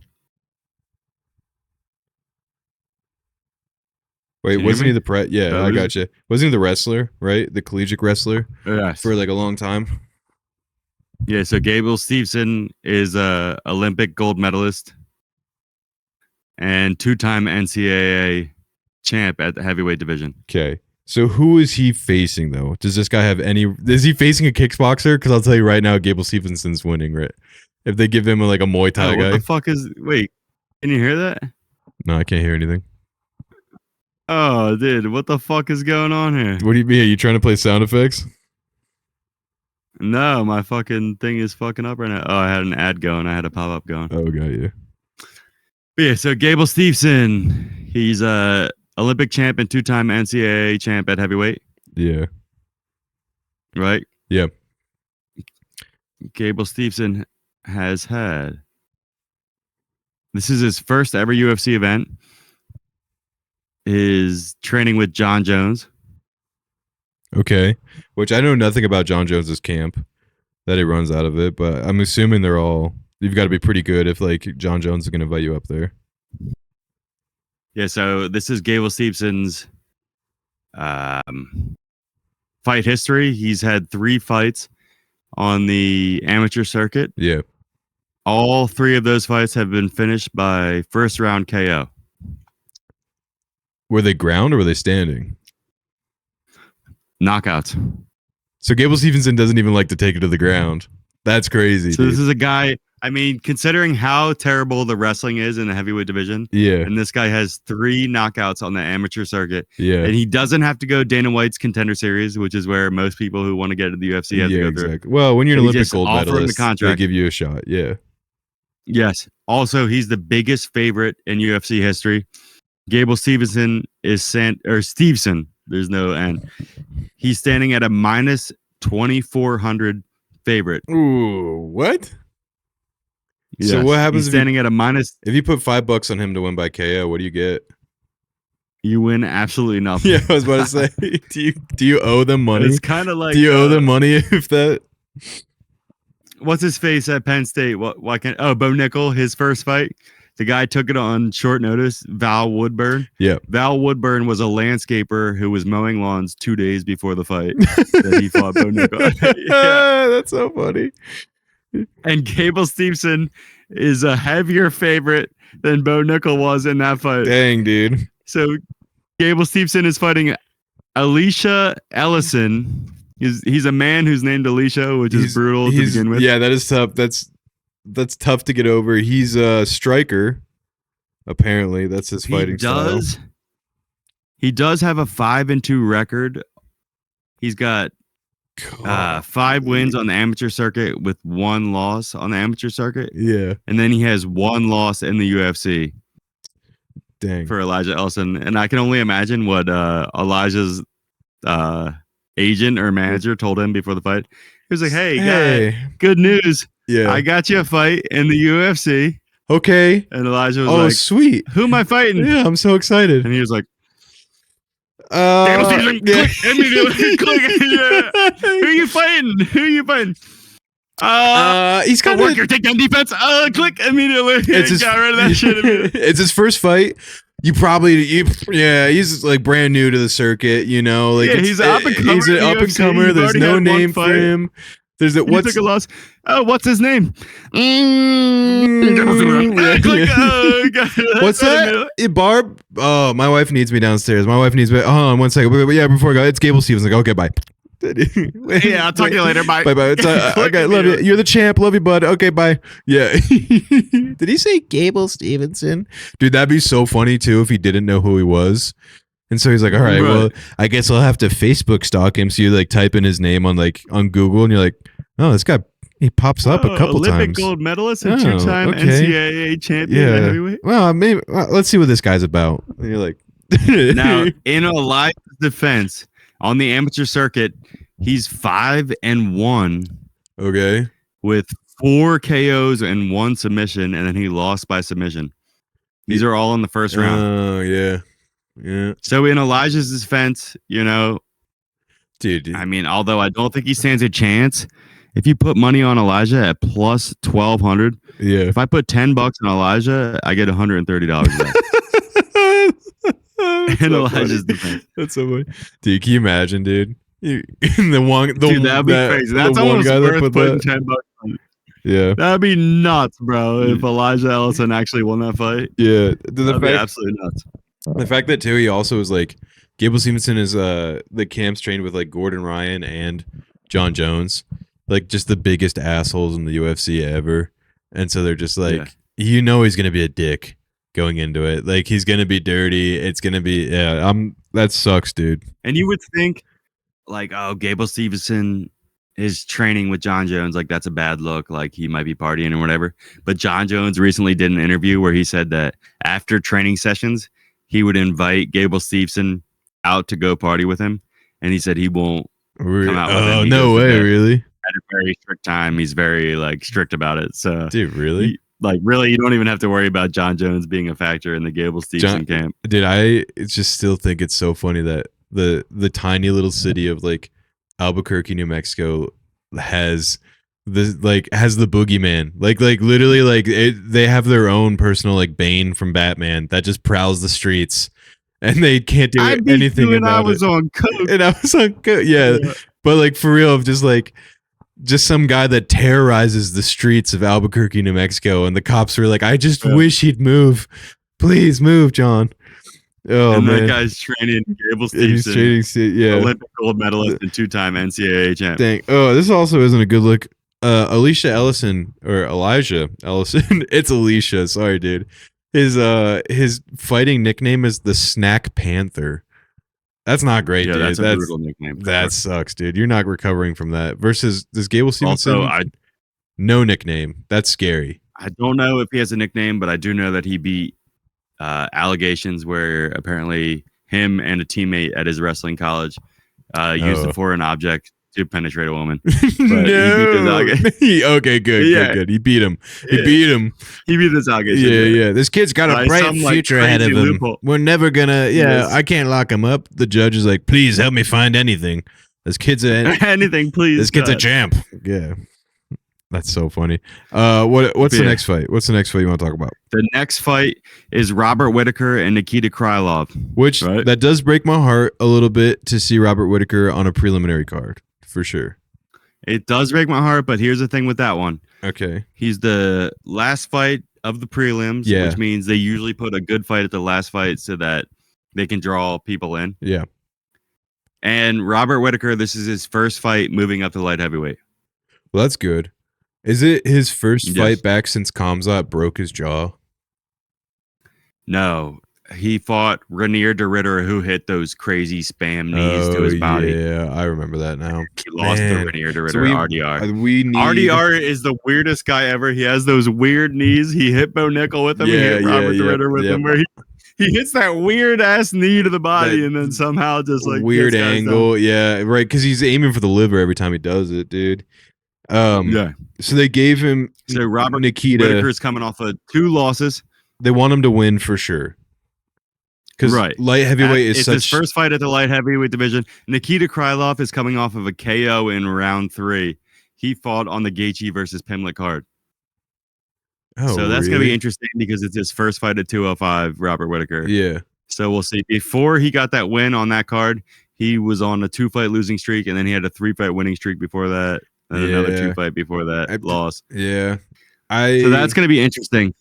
Speaker 2: Wait, wasn't he the Yeah, I got you. Wasn't he the wrestler, right? The collegiate wrestler?
Speaker 1: Yes.
Speaker 2: For like a long time.
Speaker 1: Yeah, so Gable Stevenson is a Olympic gold medalist and 2-time NCAA champ at the heavyweight division.
Speaker 2: Okay. So who is he facing though? Does this guy have any? Is he facing a kickboxer? Because I'll tell you right now, Gable Stevenson's winning. Right? If they give him like a Muay Thai guy.
Speaker 1: What the fuck is? Wait, can you hear that?
Speaker 2: No, I can't hear anything.
Speaker 1: Oh, dude, what the fuck is going on here?
Speaker 2: What do you mean? Are you trying to play sound effects?
Speaker 1: No, my fucking thing is fucking up right now. Oh, I had an ad going. I had a pop up going.
Speaker 2: Oh, got you.
Speaker 1: But yeah, so Gable Stevenson, He's a Olympic champ and 2-time NCAA champ at heavyweight.
Speaker 2: Yeah.
Speaker 1: Right?
Speaker 2: Yeah.
Speaker 1: Gable Steveson has had. This is his first ever UFC event. Is training with John Jones.
Speaker 2: Okay. Which I know nothing about John Jones's camp that he runs out of it, but I'm assuming they're all. You've got to be pretty good if like John Jones is going to invite you up there.
Speaker 1: Yeah. So this is Gable Stevenson's fight history. He's had 3 fights on the amateur circuit.
Speaker 2: Yeah.
Speaker 1: All 3 of those fights have been finished by first round KO.
Speaker 2: Were they ground or were they standing?
Speaker 1: Knockouts.
Speaker 2: So Gable Steveson doesn't even like to take it to the ground. That's crazy.
Speaker 1: So this is a guy, I mean, considering how terrible the wrestling is in the heavyweight division.
Speaker 2: Yeah.
Speaker 1: And this guy has 3 knockouts on the amateur circuit.
Speaker 2: Yeah.
Speaker 1: And he doesn't have to go Dana White's Contender Series, which is where most people who want to get to the UFC have to go through.
Speaker 2: Well, when you're an Olympic gold
Speaker 1: medalist,
Speaker 2: they give you a shot. Yeah.
Speaker 1: Yes. Also, he's the biggest favorite in UFC history. Gable Steveson is Steveson. There's no N. He's standing at a minus 2,400 favorite.
Speaker 2: Ooh, what?
Speaker 1: Yes.
Speaker 2: So what happens?
Speaker 1: He's standing at a minus.
Speaker 2: If you put $5 on him to win by KO, what do you get?
Speaker 1: You win absolutely nothing.
Speaker 2: Yeah, I was about to say. Do you owe them money?
Speaker 1: It's kind of like.
Speaker 2: Do you owe them money if that?
Speaker 1: What's his face at Penn State? Why can't? Oh, Bo Nickel, his first fight. The guy took it on short notice. Val Woodburn.
Speaker 2: Yeah.
Speaker 1: Val Woodburn was a landscaper who was mowing lawns 2 days before the fight that he fought Bo Nickel.
Speaker 2: Yeah. That's so funny.
Speaker 1: And Gable Steveson is a heavier favorite than Bo Nickel was in that fight.
Speaker 2: Dang, dude.
Speaker 1: So Gable Steveson is fighting Alicia Ellison. He's a man who's named Alicia, which is brutal to begin with.
Speaker 2: Yeah, that is tough. That's tough to get over. He's a striker. Apparently, that's his fighting style.
Speaker 1: He does have a 5-2 record. He's got 5 wins on the amateur circuit with 1 loss on the amateur circuit.
Speaker 2: Yeah.
Speaker 1: And then he has 1 loss in the UFC.
Speaker 2: Dang.
Speaker 1: For Elijah Ellison. And I can only imagine what Elijah's agent or manager told him before the fight. He was like, hey, guy, good news.
Speaker 2: Yeah.
Speaker 1: I got you a fight in the UFC.
Speaker 2: Okay.
Speaker 1: And Elijah was
Speaker 2: like, sweet.
Speaker 1: Who am I fighting?
Speaker 2: Yeah, I'm so excited.
Speaker 1: And he was like,
Speaker 2: yeah.
Speaker 1: Click, yeah. Who are you fighting?
Speaker 2: He's kind of
Speaker 1: your takedown defense. Click immediately. Got rid of that shit.
Speaker 2: It's his first fight. He's like brand new to the circuit, you know. Like
Speaker 1: he's an up and comer.
Speaker 2: He's an up and comer. There's no name for him. There's a
Speaker 1: what's a loss? Oh, what's his name?
Speaker 2: What's that? Barb? Oh, my wife needs me downstairs. My wife needs me. Hold on 1 second. Yeah, before I go, it's Gable Stevens. Like, okay, bye.
Speaker 1: Yeah, I'll talk to you later. Bye.
Speaker 2: Bye. It's, okay, love you. You're the champ. Love you, bud. Okay, bye. Yeah. Did he say Gable Stevenson? Dude, that'd be so funny too if he didn't know who he was. And so he's like, all right, well, I guess I'll have to Facebook stalk him. So you like type in his name on Google and you're like, oh, this guy, he pops up a couple
Speaker 1: Olympic
Speaker 2: times.
Speaker 1: Gold medalist and 2-time NCAA champion at heavyweight.
Speaker 2: Well, maybe let's see what this guy's about. And you're like,
Speaker 1: now in Elijah's defense on the amateur circuit, he's 5-1.
Speaker 2: Okay.
Speaker 1: With 4 KOs and 1 submission, and then he lost by submission. These are all in the first round.
Speaker 2: Oh, yeah. Yeah.
Speaker 1: So in Elijah's defense,
Speaker 2: dude,
Speaker 1: I mean, although I don't think he stands a chance, if you put money on Elijah at plus 1,200,
Speaker 2: yeah.
Speaker 1: If I put $10 on Elijah, I get $130 back. In Elijah's defense.
Speaker 2: That's so funny. Dude, can you imagine, dude? Dude, that'd
Speaker 1: be crazy. That's almost worth putting $10 on it.
Speaker 2: Yeah.
Speaker 1: That'd be nuts, bro, if Elijah Ellison actually won that fight.
Speaker 2: Yeah.
Speaker 1: That'd be absolutely nuts.
Speaker 2: The fact that too, he also is like Gable Stevenson is the camps trained with like Gordon Ryan and John Jones, like just the biggest assholes in the UFC ever, and so they're just like, he's gonna be a dick going into it, like he's gonna be dirty. It's gonna be that sucks, dude.
Speaker 1: And you would think like, oh, Gable Stevenson is training with John Jones, like that's a bad look, like he might be partying or whatever. But John Jones recently did an interview where he said that after training sessions, he would invite Gable Steveson out to go party with him, and he said he won't come out with him.
Speaker 2: Oh, no way, really?
Speaker 1: At a very strict time. He's very like strict about it. So,
Speaker 2: dude, really?
Speaker 1: Really, you don't even have to worry about John Jones being a factor in the Gable Steveson camp.
Speaker 2: Dude, I just still think it's so funny that the tiny little city of like Albuquerque, New Mexico has the boogeyman. Like literally like they have their own personal like Bane from Batman that just prowls the streets. And they can't do anything about it.
Speaker 1: I was on coke.
Speaker 2: And I was on coke. Yeah. But like for real, just some guy that terrorizes the streets of Albuquerque, New Mexico, and the cops were like, "I just wish he'd move. Please move, John." Oh,
Speaker 1: and
Speaker 2: man.
Speaker 1: that guy's training Gable Steveson, Olympic gold medalist and 2-time NCAA champ.
Speaker 2: Dang. Oh, this also isn't a good look. Elijah Ellison. It's Alicia. Sorry, dude. His fighting nickname is the Snack Panther. That's not great, dude.
Speaker 1: That's a brutal nickname.
Speaker 2: That sucks, dude. You're not recovering from that. Versus this Gable Steveson.
Speaker 1: Also,
Speaker 2: no nickname. That's scary.
Speaker 1: I don't know if he has a nickname, but I do know that he beat allegations where apparently him and a teammate at his wrestling college used a foreign object to penetrate a woman. But
Speaker 2: no. Okay, good. He beat him. He
Speaker 1: beat this allegation.
Speaker 2: Yeah. This kid's got a bright future ahead of him. Loophole. We're never gonna. I can't lock him up. The judge is like, please help me find anything. This kid's
Speaker 1: anything, please.
Speaker 2: This kid's a champ. Yeah. That's so funny. What's the next fight? What's the next fight you want to talk about?
Speaker 1: The next fight is Robert Whitaker and Nikita Krylov.
Speaker 2: Which that does break my heart a little bit to see Robert Whitaker on a preliminary card. For sure.
Speaker 1: It does break my heart, but here's the thing with that one.
Speaker 2: Okay.
Speaker 1: He's the last fight of the prelims, which means they usually put a good fight at the last fight so that they can draw people in.
Speaker 2: Yeah.
Speaker 1: And Robert Whitaker, this is his first fight moving up to light heavyweight.
Speaker 2: Well, that's good. Is it his first fight back since Khamzat broke his jaw?
Speaker 1: No. He fought Ranier de Ritter, who hit those crazy spam knees to his body.
Speaker 2: Yeah, I remember that now.
Speaker 1: He lost to Ranier de Ritter, RDR. RDR is the weirdest guy ever. He has those weird knees. He hit Bo Nickel with him. He hit Robert de Ritter with him, where he hits that weird ass knee to the body and then somehow just like
Speaker 2: weird angle. Yeah, right. Because he's aiming for the liver every time he does it, dude. So they gave him.
Speaker 1: So Robert
Speaker 2: Nikita
Speaker 1: Whitaker's coming off of 2 losses.
Speaker 2: They want him to win for sure. Because light heavyweight is
Speaker 1: his first fight at the light heavyweight division. Nikita Krylov is coming off of a KO in round 3. He fought on the Gaethje versus Pimlet card. So that's going to be interesting because it's his first fight at 205, Robert Whitaker.
Speaker 2: Yeah.
Speaker 1: So we'll see. Before he got that win on that card, he was on a 2-fight losing streak, and then he had a 3-fight winning streak before that, and another 2-fight before that loss.
Speaker 2: Yeah.
Speaker 1: So that's going to be interesting.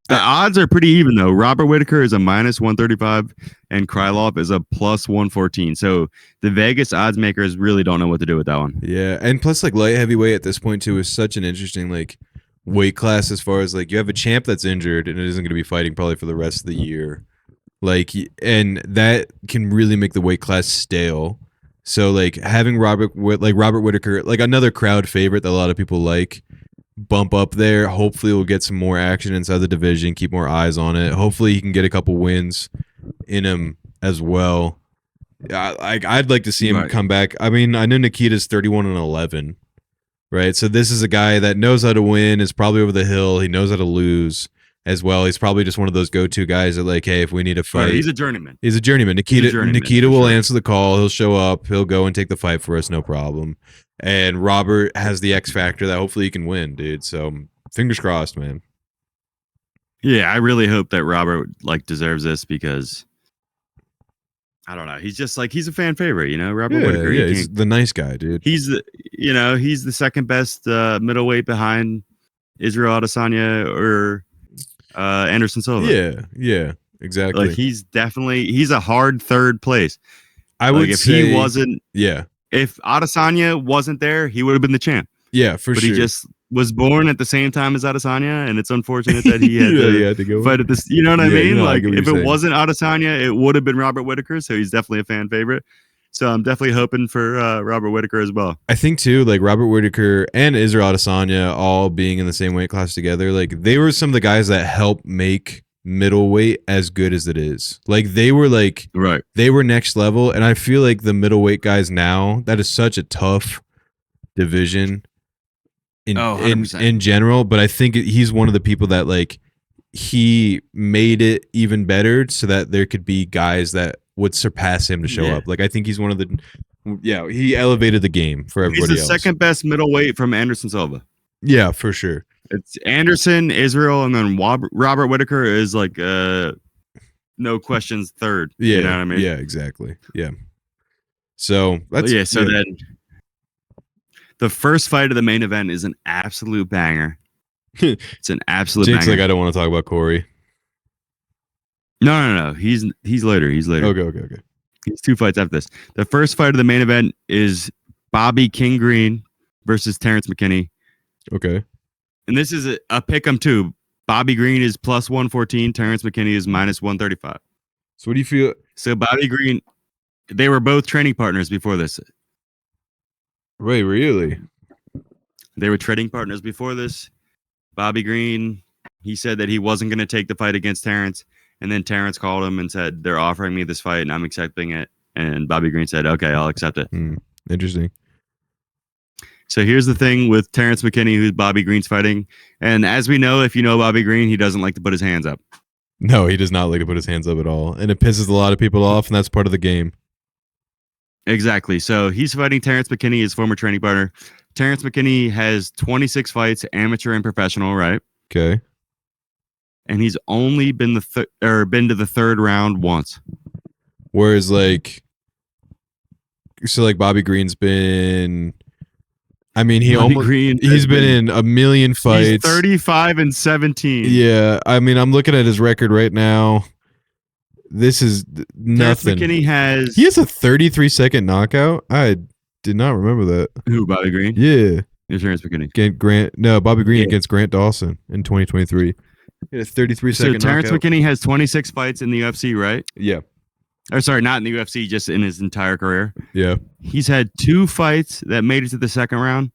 Speaker 1: The odds are pretty even, though. Robert Whitaker is a -135, and Krylov is a +114. So the Vegas odds makers really don't know what to do with that one.
Speaker 2: Yeah, and plus, like, light heavyweight at this point, too, is such an interesting, like, weight class as far as, like, you have a champ that's injured, and it isn't going to be fighting probably for the rest of the year. Like, and that can really make the weight class stale. So, like, having Robert Whitaker, like, another crowd favorite that a lot of people like, bump up there. Hopefully we'll get some more action inside the division, keep more eyes on it. Hopefully he can get a couple wins in him as well. I'd like to see him come back. I mean, I know Nikita's 31-11, right? So this is a guy that knows how to win, is probably over the hill. He knows how to lose as well. He's probably just one of those go-to guys that, like, hey, if we need a fight.
Speaker 1: He's a journeyman.
Speaker 2: Nikita will answer the call. He'll show up. He'll go and take the fight for us, no problem. And Robert has the X factor that hopefully he can win, dude. So fingers crossed, man.
Speaker 1: Yeah, I really hope that Robert deserves this because I don't know. He's just he's a fan favorite, you know. Robert Whitaker.
Speaker 2: Yeah, he's the nice guy, dude.
Speaker 1: He's the second best middleweight behind Israel Adesanya or Anderson Silva.
Speaker 2: Yeah, exactly.
Speaker 1: He's a hard third place.
Speaker 2: I would say
Speaker 1: he wasn't.
Speaker 2: Yeah.
Speaker 1: If Adesanya wasn't there, he would have been the champ.
Speaker 2: Yeah, for sure.
Speaker 1: But he just was born at the same time as Adesanya, and it's unfortunate that he had to go fight at this. You know what I mean?
Speaker 2: No,
Speaker 1: if it wasn't Adesanya, it would have been Robert Whitaker. So he's definitely a fan favorite. So I'm definitely hoping for Robert Whitaker as well.
Speaker 2: I think too, like Robert Whitaker and Israel Adesanya all being in the same weight class together, like they were some of the guys that helped make middleweight as good as it is. Like they were
Speaker 1: right.
Speaker 2: They were next level, and I feel like the middleweight guys now, that is such a tough division in general, but I think he's one of the people that like he made it even better so that there could be guys that would surpass him to show up. Like I think he's one of the he elevated the game for everybody else.
Speaker 1: He's the second best middleweight from Anderson Silva.
Speaker 2: Yeah, for sure.
Speaker 1: It's Anderson, Israel, and then Robert Whitaker is like no questions third.
Speaker 2: Yeah,
Speaker 1: you know what I mean?
Speaker 2: Yeah, exactly. Yeah. So
Speaker 1: then the first fight of the main event is an absolute banger. It's an absolute
Speaker 2: Jake's
Speaker 1: banger.
Speaker 2: like, I don't want to talk about Corey.
Speaker 1: No. He's later.
Speaker 2: Okay.
Speaker 1: He's 2 fights after this. The first fight of the main event is Bobby King Green versus Terrence McKinney.
Speaker 2: Okay.
Speaker 1: And this is a pick 'em too. Bobby Green is plus 114. Terrence McKinney is minus 135.
Speaker 2: So what do you feel?
Speaker 1: So Bobby Green, they were both training partners before this.
Speaker 2: Wait, really?
Speaker 1: They were trading partners before this. Bobby Green, he said that he wasn't going to take the fight against Terrence. And then Terrence called him and said, they're offering me this fight and I'm accepting it. And Bobby Green said, okay, I'll accept it.
Speaker 2: Interesting.
Speaker 1: So here's the thing with Terrence McKinney, who's Bobby Green's fighting. And as we know, if you know Bobby Green, he doesn't like to put his hands up.
Speaker 2: No, he does not like to put his hands up at all. And it pisses a lot of people off, and that's part of the game.
Speaker 1: Exactly. So he's fighting Terrence McKinney, his former training partner. Terrence McKinney has 26 fights, amateur and professional, right?
Speaker 2: Okay.
Speaker 1: And he's only been been to the third round once.
Speaker 2: Whereas like Bobby Green's been, I mean, he's been in a million fights.
Speaker 1: He's 35-17.
Speaker 2: Yeah, I mean, I'm looking at his record right now. This is nothing.
Speaker 1: McKinney
Speaker 2: he has a 33-second knockout. I did not remember that.
Speaker 1: Who, Bobby Green?
Speaker 2: Yeah.
Speaker 1: Terrence McKinney.
Speaker 2: Bobby Green against Grant Dawson in 2023. He had a 33-second knockout.
Speaker 1: So Terrence McKinney has 26 fights in the UFC, right?
Speaker 2: Yeah.
Speaker 1: Or sorry, not in the UFC, just in his entire career.
Speaker 2: Yeah.
Speaker 1: He's had 2 fights that made it to the second round.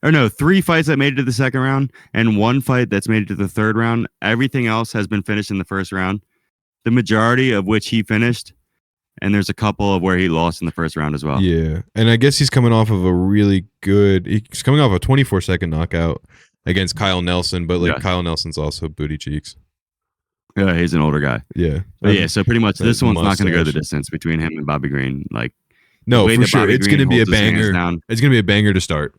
Speaker 1: Or no, 3 fights that made it to the second round and 1 fight that's made it to the third round. Everything else has been finished in the first round. The majority of which he finished. And there's a couple of where he lost in the first round as well.
Speaker 2: Yeah. And I guess he's coming off of he's coming off a 24-second knockout against Kyle Nelson, but Kyle Nelson's also booty cheeks.
Speaker 1: Yeah, he's an older guy.
Speaker 2: Yeah.
Speaker 1: But so pretty much this one's not going to go the distance between him and Bobby Green. Like,
Speaker 2: no, for sure. It's going to be a banger. It's going to be a banger to start,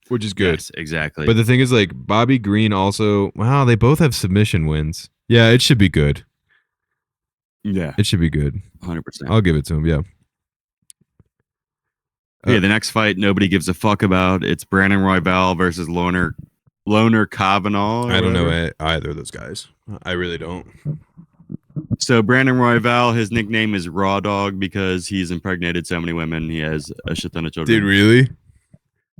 Speaker 2: which is good.
Speaker 1: Yes, exactly.
Speaker 2: But the thing is, like, Bobby Green also, wow, they both have submission wins. Yeah, it should be good.
Speaker 1: Yeah.
Speaker 2: It should be good.
Speaker 1: 100%.
Speaker 2: I'll give it to him, yeah.
Speaker 1: The next fight nobody gives a fuck about. It's Brandon Royval versus Loner Kavanaugh.
Speaker 2: I don't know either of those guys. I really don't.
Speaker 1: So Brandon Royval, his nickname is Raw Dog because he's impregnated so many women. He has a shit ton of children.
Speaker 2: Dude, really?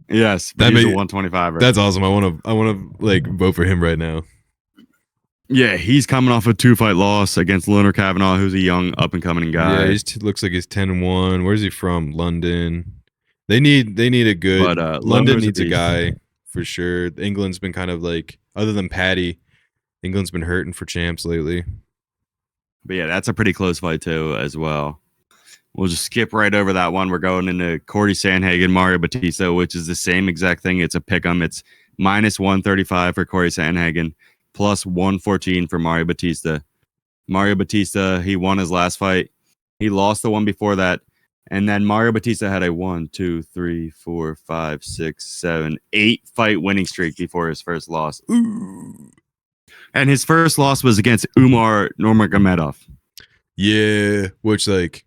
Speaker 1: Yes. He's a 125er.
Speaker 2: That's awesome. I want to like vote for him right now.
Speaker 1: Yeah, he's coming off a 2-fight loss against Loner Kavanaugh, who's a young up-and-coming guy.
Speaker 2: Yeah, he looks like he's 10-1. Where's he from? London. They need a good. But, London needs a guy for sure. England's been kind of like, other than Patty, England's been hurting for champs lately.
Speaker 1: But yeah, that's a pretty close fight too, as well. We'll just skip right over that one. We're going into Corey Sandhagen, Mario Batista, which is the same exact thing. It's a pick'em. It's minus 135 for Corey Sandhagen, plus 114 for Mario Batista. Mario Batista, he won his last fight. He lost the one before that. And then Mario Batista had a 8-fight winning streak before his first loss. Ooh. And his first loss was against Umar Nurmagomedov.
Speaker 2: Yeah, which like,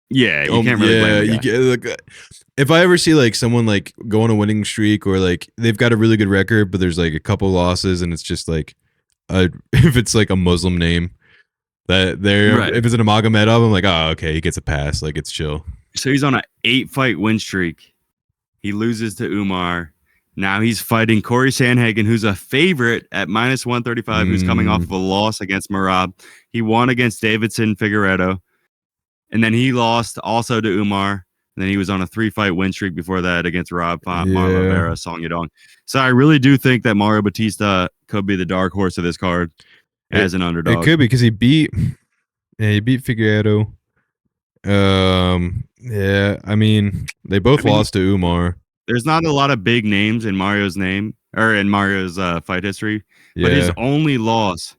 Speaker 1: yeah, you can't really blame him.
Speaker 2: Like, if I ever see like someone like go on a winning streak or like they've got a really good record, but there's like a couple losses and it's just like, if it's like a Muslim name. That there, right. If it's an Nurmagomedov, I'm like, oh, okay, he gets a pass. Like, it's chill.
Speaker 1: So he's on an 8-fight win streak. He loses to Umar. Now he's fighting Corey Sandhagen, who's a favorite at minus 135, who's coming off of a loss against Merab. He won against Davidson Figueiredo. And then he lost also to Umar. And then he was on a 3-fight win streak before that against Marlon Vera, Song Yadong. So I really do think that Mario Batista could be the dark horse of this card. as an underdog.
Speaker 2: It could be because he beat Figueiredo. Yeah, I mean, they both lost to Umar.
Speaker 1: There's not a lot of big names in Mario's name or in Mario's fight history, but his only loss,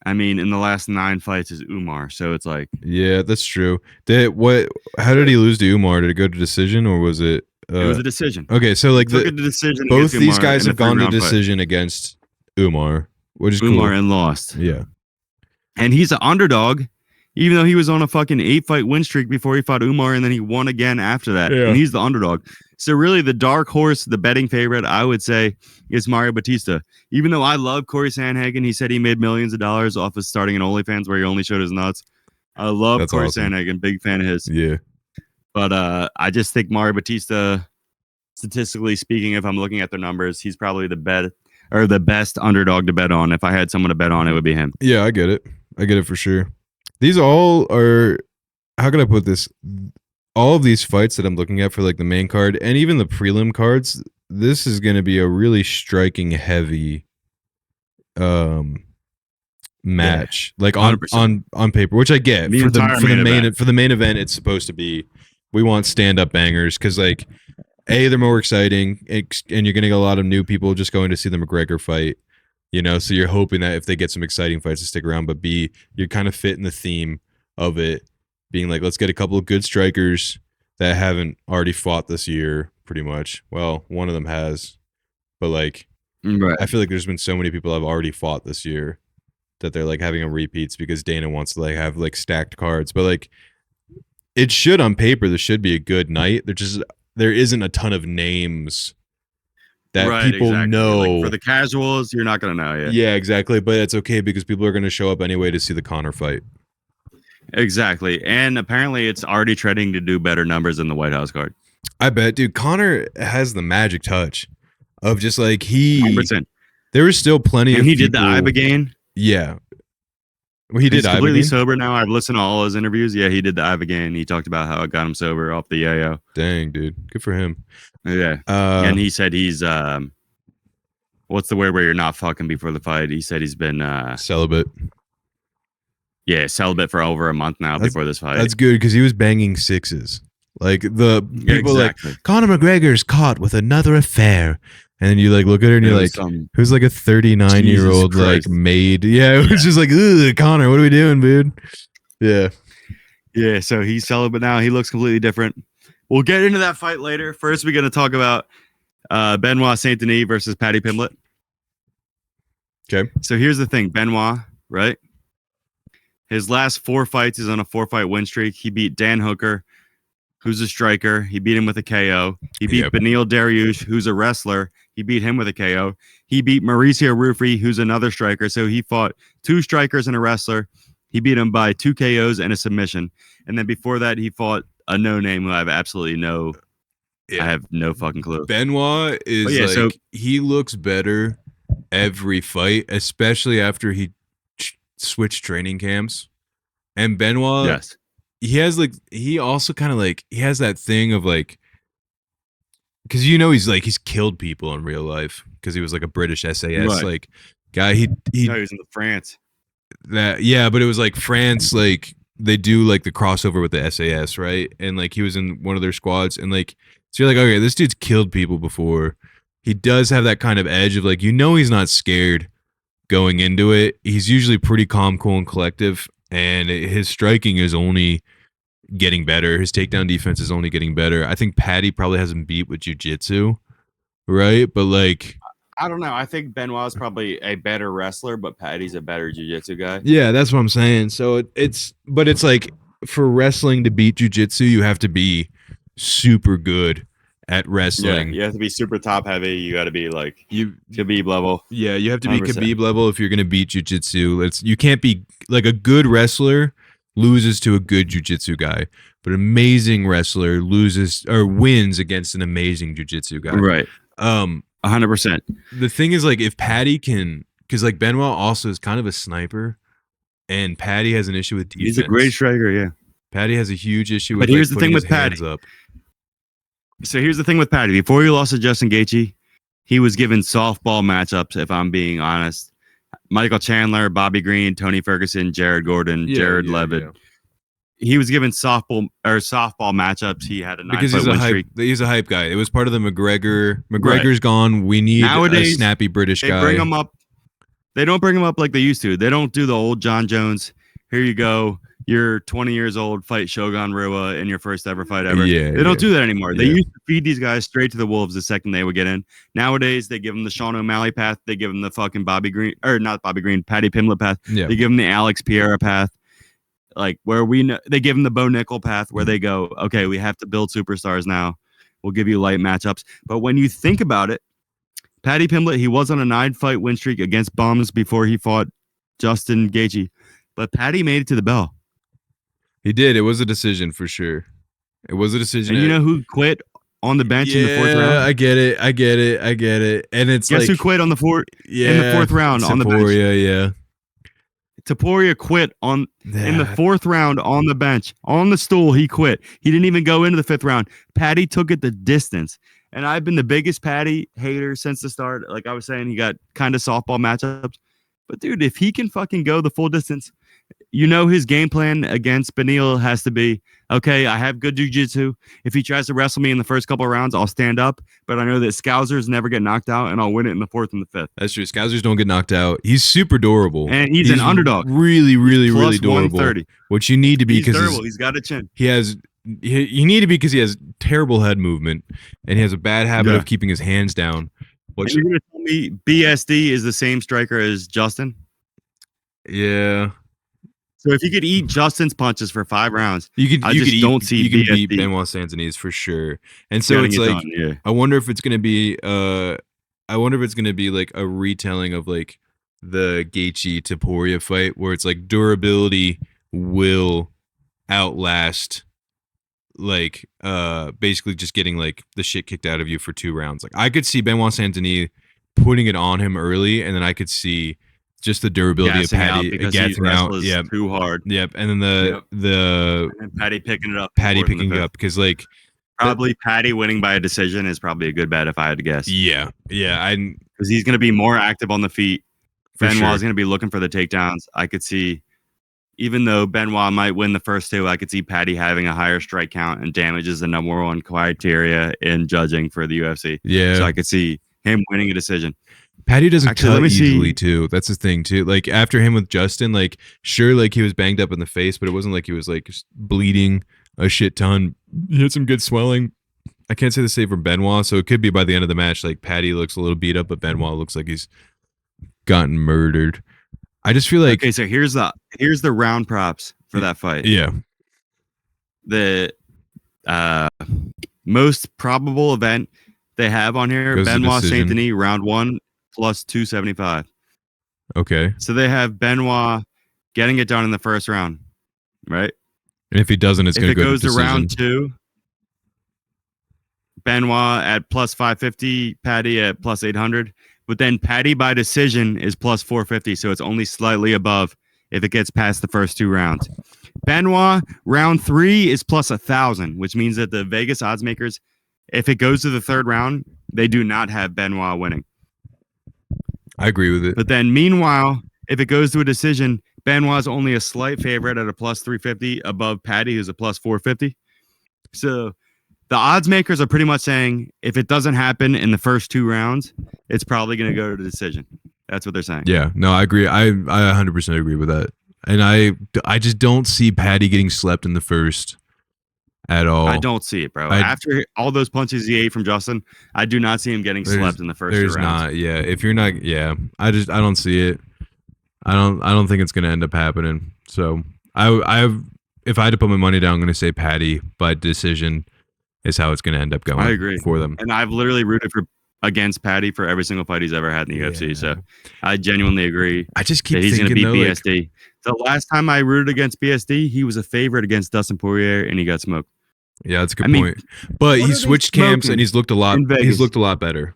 Speaker 1: I mean, in the last 9 fights is Umar. So it's like,
Speaker 2: yeah, that's true. How did he lose to Umar? Did it go to decision or was it?
Speaker 1: It was a decision.
Speaker 2: Okay, so like
Speaker 1: the decision.
Speaker 2: Both these guys have gone to decision against Umar, which is
Speaker 1: Umar
Speaker 2: cool.
Speaker 1: And lost.
Speaker 2: Yeah,
Speaker 1: and he's an underdog. Even though he was on a fucking 8-fight win streak before he fought Umar, and then he won again after that. Yeah. And he's the underdog. So really the dark horse, the betting favorite, I would say, is Mario Batista. Even though I love Corey Sandhagen, he said he made millions of dollars off of starting an OnlyFans where he only showed his nuts. I love Corey Sandhagen, big fan of his.
Speaker 2: Yeah.
Speaker 1: But I just think Mario Batista, statistically speaking, if I'm looking at their numbers, he's probably the best underdog to bet on. If I had someone to bet on, it would be him.
Speaker 2: Yeah, I get it for sure. These all are, how can I put this? All of these fights that I'm looking at for like the main card and even the prelim cards, this is going to be a really striking heavy match. Like on paper, which I get. For the main event, it's supposed to be, we want stand-up bangers because like they're more exciting and you're going to get a lot of new people just going to see the McGregor fight. You know, so you're hoping that if they get some exciting fights to stick around, but B, you're kind of fitting the theme of it, being like, let's get a couple of good strikers that haven't already fought this year, pretty much. Well, one of them has, but like, I feel like there's been so many people that have already fought this year that they're like having a repeats because Dana wants to like have like stacked cards. But like, it should on paper, this should be a good night. There isn't a ton of names that people know.
Speaker 1: Like for the casuals, you're not going to know yet.
Speaker 2: Yeah, exactly. But it's okay because people are going to show up anyway to see the Conor fight.
Speaker 1: Exactly. And apparently it's already trending to do better numbers than the White House card.
Speaker 2: I bet, dude. Conor has the magic touch of just like 100%. There was still plenty of
Speaker 1: he did the Ibogaine.
Speaker 2: Yeah. Well, he did
Speaker 1: He's completely sober now. I've listened to all his interviews. Yeah, he did the Ibogaine. He talked about how it got him sober off the yayo.
Speaker 2: Dang, dude. Good for him.
Speaker 1: Yeah. And he said he's what's the word where you're not fucking before the fight? He said he's been
Speaker 2: celibate.
Speaker 1: Yeah, celibate for over a month now before this fight.
Speaker 2: That's good because he was banging sixes. Like the people like Conor McGregor's caught with another affair. And then you like look at her and you're like, who's like a 39-year-old like maid? Yeah, it was just like, ugh, Conor, what are we doing, dude? Yeah.
Speaker 1: Yeah, so he's celibate now. He looks completely different. We'll get into that fight later. First, we're going to talk about Benoit Saint Denis versus Paddy Pimblett.
Speaker 2: Okay.
Speaker 1: So here's the thing. Benoit, right? His last 4 fights is on a 4-fight win streak. He beat Dan Hooker, who's a striker. He beat him with a KO. He beat Beneil Dariush, who's a wrestler. He beat him with a KO. He beat Mauricio Rufri, who's another striker. So he fought 2 strikers and a wrestler. He beat him by 2 KOs and a submission. And then before that, he fought a no-name who I have absolutely I have no fucking clue.
Speaker 2: Benoit is he looks better every fight, especially after he switched training camps. And Benoit, he has like, he also kind of like, he has that thing of like, because he's killed people in real life because he was like a British SAS like guy. He
Speaker 1: was in France.
Speaker 2: But it was like France, like they do like the crossover with the SAS, right? And like he was in one of their squads, and like so you're like, okay, this dude's killed people before. He does have that kind of edge of like, he's not scared going into it. He's usually pretty calm, cool, and collective, and his striking is only getting better. His takedown defense is only getting better. I think Paddy probably has him beat with jiu-jitsu, right? But like,
Speaker 1: I don't know. I think Benoit's probably a better wrestler, but Paddy's a better jiu-jitsu guy.
Speaker 2: Yeah, that's what I'm saying. So it's like for wrestling to beat jiu-jitsu, you have to be super good at wrestling.
Speaker 1: Yeah, you have to be super top heavy. You got to be like Khabib level.
Speaker 2: Yeah, you have to be 100%. Khabib level if you're going to beat jiu-jitsu. You can't be like a good wrestler loses to a good jiu-jitsu guy, but an amazing wrestler loses or wins against an amazing jiu-jitsu guy.
Speaker 1: Right. 100%.
Speaker 2: The thing is, like, if Paddy can, because like Benoit also is kind of a sniper, and Paddy has an issue with defense.
Speaker 1: He's a great striker, yeah.
Speaker 2: Paddy has a huge issue with.
Speaker 1: But here's the thing with Paddy. So here's the thing with Paddy. Before he lost to Justin Gaethje, he was given softball matchups. If I'm being honest, Michael Chandler, Bobby Green, Tony Ferguson, Jared Gordon, Jared Levitt. Yeah. He was given softball matchups. He had a 9-fight win streak.
Speaker 2: He's a hype guy. It was part of the McGregor. McGregor's gone. We need nowadays, a snappy British guy.
Speaker 1: Bring him up. They don't bring him up like they used to. They don't do the old John Jones. Here you go. You're 20 years old. Fight Shogun Rua in your first ever fight ever. Yeah, they don't do that anymore. They used to feed these guys straight to the wolves the second they would get in. Nowadays, they give them the Sean O'Malley path. They give them the fucking Paddy Pimblett path. Yeah. They give them the Alex Pereira path. Like where we know, they give them the Bo Nickel path where they go, okay, we have to build superstars now. We'll give you light matchups. But when you think about it, Paddy Pimblett, he was on a 9-fight win streak against bums before he fought Justin Gaethje. But Paddy made it to the bell.
Speaker 2: He did. It was a decision for sure. It was a decision.
Speaker 1: And you know who quit on the bench in the 4th round?
Speaker 2: I get it. And it's
Speaker 1: guess who quit on the fourth round on the bench?
Speaker 2: Yeah.
Speaker 1: Topuria quit in the 4th round on the bench. On the stool, he quit. He didn't even go into the 5th round. Paddy took it the distance. And I've been the biggest Paddy hater since the start. Like I was saying, he got kind of softball matchups. But dude, if he can fucking go the full distance, you know his game plan against Beneil has to be, okay, I have good jiu-jitsu. If he tries to wrestle me in the first couple of rounds, I'll stand up. But I know that Scousers never get knocked out, and I'll win it in the 4th and the 5th.
Speaker 2: That's true. Scousers don't get knocked out. He's super durable.
Speaker 1: And he's an underdog.
Speaker 2: Really durable. Which you need to be because
Speaker 1: he's got a chin.
Speaker 2: You need to be because he has terrible head movement, and he has a bad habit of keeping his hands down.
Speaker 1: What you're going to tell me BSD is the same striker as Justin?
Speaker 2: Yeah.
Speaker 1: So if you could eat Justin's punches for 5 rounds,
Speaker 2: you can beat Benoit Saint-Denis for sure. And so it's like, I wonder if it's gonna be like a retelling of like the Gaethje Topuria fight, where it's like durability will outlast like basically just getting like the shit kicked out of you for 2 rounds. Like I could see Benoit Saint-Denis putting it on him early, and then I could see just the durability of Paddy gassing out,
Speaker 1: too hard.
Speaker 2: Yep, and then
Speaker 1: and Paddy picking it up.
Speaker 2: Paddy picking it up because like
Speaker 1: probably Paddy winning by a decision is probably a good bet if I had to guess.
Speaker 2: Yeah,
Speaker 1: because he's going to be more active on the feet. Benoit's going to be looking for the takedowns. I could see, even though Benoit might win the first 2, I could see Paddy having a higher strike count, and damage is the number 1 criteria in judging for the UFC.
Speaker 2: Yeah,
Speaker 1: so I could see him winning a decision.
Speaker 2: Paddy doesn't cut easily too. That's the thing too. Like after him with Justin, like sure, like he was banged up in the face, but it wasn't like he was like bleeding a shit ton. He had some good swelling. I can't say the same for Benoit, so it could be by the end of the match, like Paddy looks a little beat up, but Benoit looks like he's gotten murdered. I just feel like
Speaker 1: okay. So here's the round props for that fight.
Speaker 2: Yeah,
Speaker 1: the most probable event they have on here: Benoit Saint-Denis round 1. Plus 275.
Speaker 2: Okay.
Speaker 1: So they have Benoit getting it done in the first round, right?
Speaker 2: And if he doesn't, it's going to go to decision.
Speaker 1: If it goes to round 2, Benoit at plus 550, Paddy at plus 800. But then Paddy by decision is plus 450, so it's only slightly above if it gets past the first 2 rounds. Benoit, round 3 is plus 1,000, which means that the Vegas odds makers, if it goes to the 3rd round, they do not have Benoit winning.
Speaker 2: I agree with it.
Speaker 1: But then meanwhile, if it goes to a decision, Benoit's only a slight favorite at a plus 350 above Paddy, who's a plus 450. So the odds makers are pretty much saying if it doesn't happen in the first 2 rounds, it's probably going to go to the decision. That's what they're saying.
Speaker 2: Yeah, no, I agree. I 100% agree with that. And I just don't see Paddy getting slept in the first at all.
Speaker 1: I don't see it, bro. After all those punches he ate from Justin, I do not see him getting slept in the first 2 rounds.
Speaker 2: There's not, yeah. If you're not, yeah. I don't see it. I don't think it's gonna end up happening. So if I had to put my money down, I'm gonna say Paddy by decision is how it's gonna end up going.
Speaker 1: I agree
Speaker 2: for them.
Speaker 1: And I've literally rooted against Paddy for every single fight he's ever had in the UFC. So I genuinely agree.
Speaker 2: I just keep
Speaker 1: that he's
Speaker 2: thinking
Speaker 1: gonna beat BSD. The last time I rooted against BSD, he was a favorite against Dustin Poirier, and he got smoked.
Speaker 2: Yeah, that's a good point. But he switched camps and he's looked a lot better.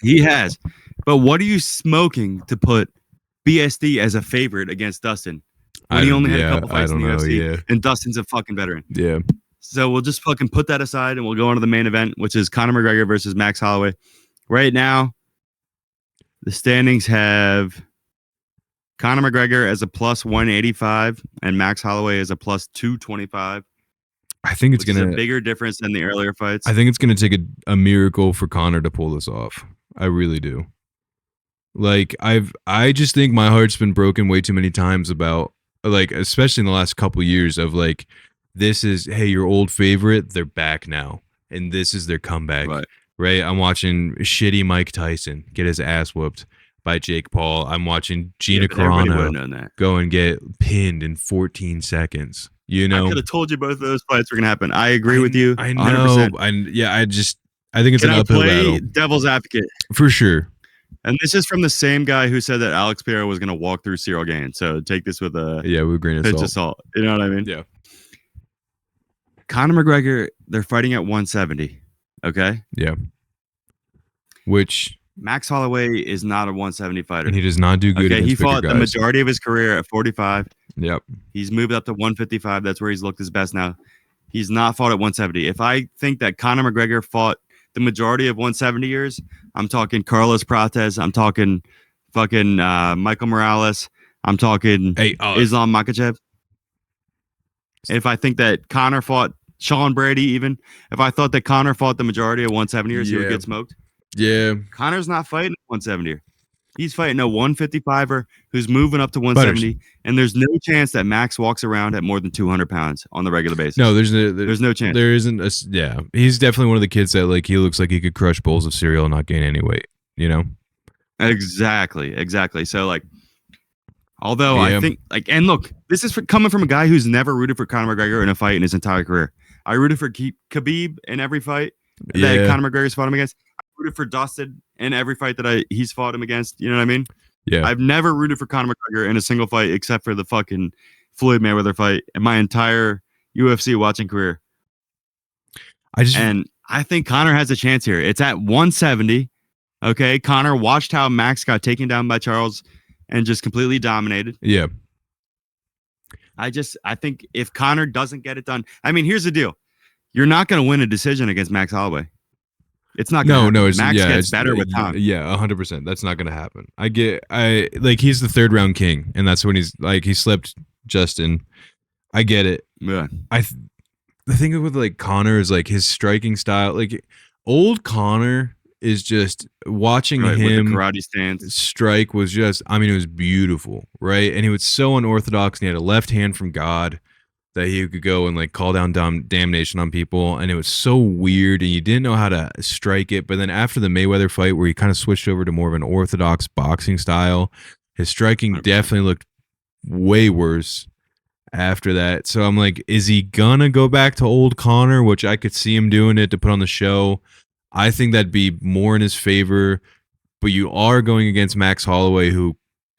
Speaker 1: He has. But what are you smoking to put BSD as a favorite against Dustin when he only had a couple fights in the UFC and Dustin's a fucking veteran?
Speaker 2: Yeah.
Speaker 1: So we'll just fucking put that aside and we'll go on to the main event, which is Conor McGregor versus Max Holloway. Right now, the standings have Conor McGregor as a plus 185 and Max Holloway as a plus 225.
Speaker 2: I think it's gonna
Speaker 1: a bigger difference than the earlier fights.
Speaker 2: I think it's gonna take a miracle for Conor to pull this off. I really do. Like I just think my heart's been broken way too many times about, like, especially in the last couple years of like, this is, hey, your old favorite, they're back now, and this is their comeback. Right? I'm watching shitty Mike Tyson get his ass whooped by Jake Paul. I'm watching Gina Carano go and get pinned in 14 seconds. You know,
Speaker 1: I could have told you both of those fights were going to happen. I agree with you.
Speaker 2: I know. 100%. I think it's an uphill battle.
Speaker 1: Devil's advocate
Speaker 2: for sure.
Speaker 1: And this is from the same guy who said that Alex Pereira was going to walk through Cyril Gain. So take this with a
Speaker 2: with a grain
Speaker 1: of salt. You know what I mean?
Speaker 2: Yeah.
Speaker 1: Conor McGregor, they're fighting at 170. Okay.
Speaker 2: Yeah. Which
Speaker 1: Max Holloway is not a 170 fighter.
Speaker 2: And he does not do good.
Speaker 1: Okay, he fought the majority of his career at 45.
Speaker 2: Yep.
Speaker 1: He's moved up to 155. That's where he's looked his best now. He's not fought at 170. If I think that Conor McGregor fought the majority of 170 years, I'm talking Carlos Prates. I'm talking fucking Michael Morales. I'm talking Islam Makhachev. If I think that Conor fought Sean Brady, even if I thought that Conor fought the majority of 170 years, he would get smoked.
Speaker 2: Yeah.
Speaker 1: Conor's not fighting 170. He's fighting a 155er who's moving up to 170, and there's no chance that Max walks around at more than 200 pounds on the regular basis.
Speaker 2: No, there's
Speaker 1: no chance.
Speaker 2: There isn't. He's definitely one of the kids that, like, he looks like he could crush bowls of cereal and not gain any weight. You know.
Speaker 1: Exactly. So, like, although I think, like, and look, this is coming from a guy who's never rooted for Conor McGregor in a fight in his entire career. I rooted for Khabib in every fight that Conor McGregor's fought him against. I rooted for Dustin in every fight that he's fought him against. You know what I mean?
Speaker 2: Yeah.
Speaker 1: I've never rooted for Conor McGregor in a single fight except for the fucking Floyd Mayweather fight in my entire UFC watching career. And I think Conor has a chance here. It's at 170. Okay. Conor watched how Max got taken down by Charles and just completely dominated.
Speaker 2: Yeah.
Speaker 1: I think if Conor doesn't get it done, I mean, here's the deal. You're not going to win a decision against Max Holloway. It's not going to happen. Max gets better with time.
Speaker 2: Yeah, 100%. That's not going to happen. He's the third round king, and that's when he slept Justin. I get it.
Speaker 1: Yeah.
Speaker 2: The thing with, like, Conor is, like, his striking style. Like, old Conor is just watching him
Speaker 1: with the karate stance.
Speaker 2: Strike was just, I mean, it was beautiful, right? And he was so unorthodox, and he had a left hand from God that he could go and, like, call down damnation on people, and it was so weird, and you didn't know how to strike it. But then after the Mayweather fight, where he kind of switched over to more of an orthodox boxing style, his striking definitely looked way worse after that. So I'm like, is he gonna go back to old Conor, which I could see him doing it to put on the show? I think that'd be more in his favor, but you are going against Max Holloway, who,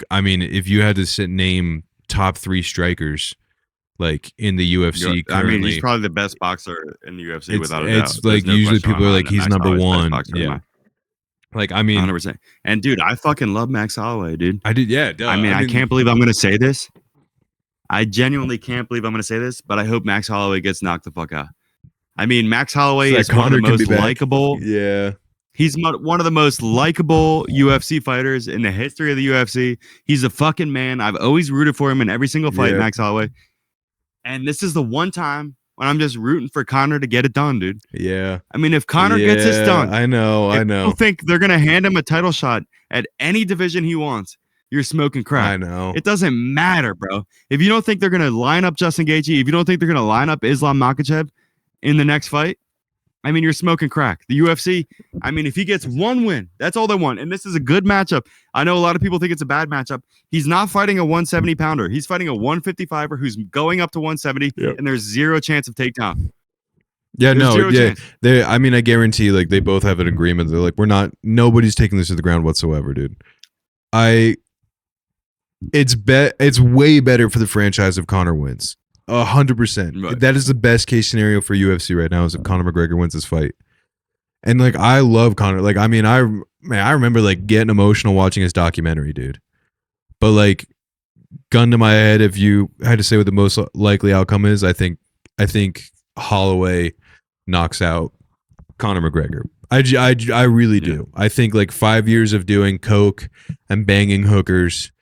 Speaker 2: I mean, if you had to name top 3 strikers, like, in the UFC currently,
Speaker 1: I mean, he's probably the best boxer in the UFC without a doubt.
Speaker 2: It's like, usually people are like, he's number 1. Yeah. Like, I mean,
Speaker 1: 100%. And dude, I fucking love Max Holloway, dude.
Speaker 2: I did, yeah.
Speaker 1: I mean, I can't believe I'm going to say this. I genuinely can't believe I'm going to say this, but I hope Max Holloway gets knocked the fuck out. I mean, Max Holloway is one of the most likable.
Speaker 2: Yeah.
Speaker 1: He's one of the most likable UFC fighters in the history of the UFC. He's a fucking man. I've always rooted for him in every single fight, Max Holloway. And this is the one time when I'm just rooting for Conor to get it done, dude.
Speaker 2: Yeah.
Speaker 1: I mean, if Conor gets this done,
Speaker 2: I know.
Speaker 1: People think they're going to hand him a title shot at any division he wants. You're smoking crack.
Speaker 2: I know.
Speaker 1: It doesn't matter, bro. If you don't think they're going to line up Justin Gaethje, if you don't think they're going to line up Islam Makhachev in the next fight, I mean, you're smoking crack. The UFC, I mean, if he gets one win, that's all they want. And this is a good matchup. I know a lot of people think it's a bad matchup. He's not fighting a 170 pounder. He's fighting a 155er who's going up to 170, and there's zero chance of takedown.
Speaker 2: Yeah, I mean, I guarantee, like, they both have an agreement. They're like, nobody's taking this to the ground whatsoever, dude. It's way better for the franchise if Conor wins. 100%.
Speaker 1: Right.
Speaker 2: That is the best case scenario for UFC right now, is if Conor McGregor wins this fight. And, like, I love Conor. Like, I mean, I remember, like, getting emotional watching his documentary, dude. But, like, gun to my head, if you had to say what the most likely outcome is, I think Holloway knocks out Conor McGregor. I really do. I think, like, 5 years of doing coke and banging hookers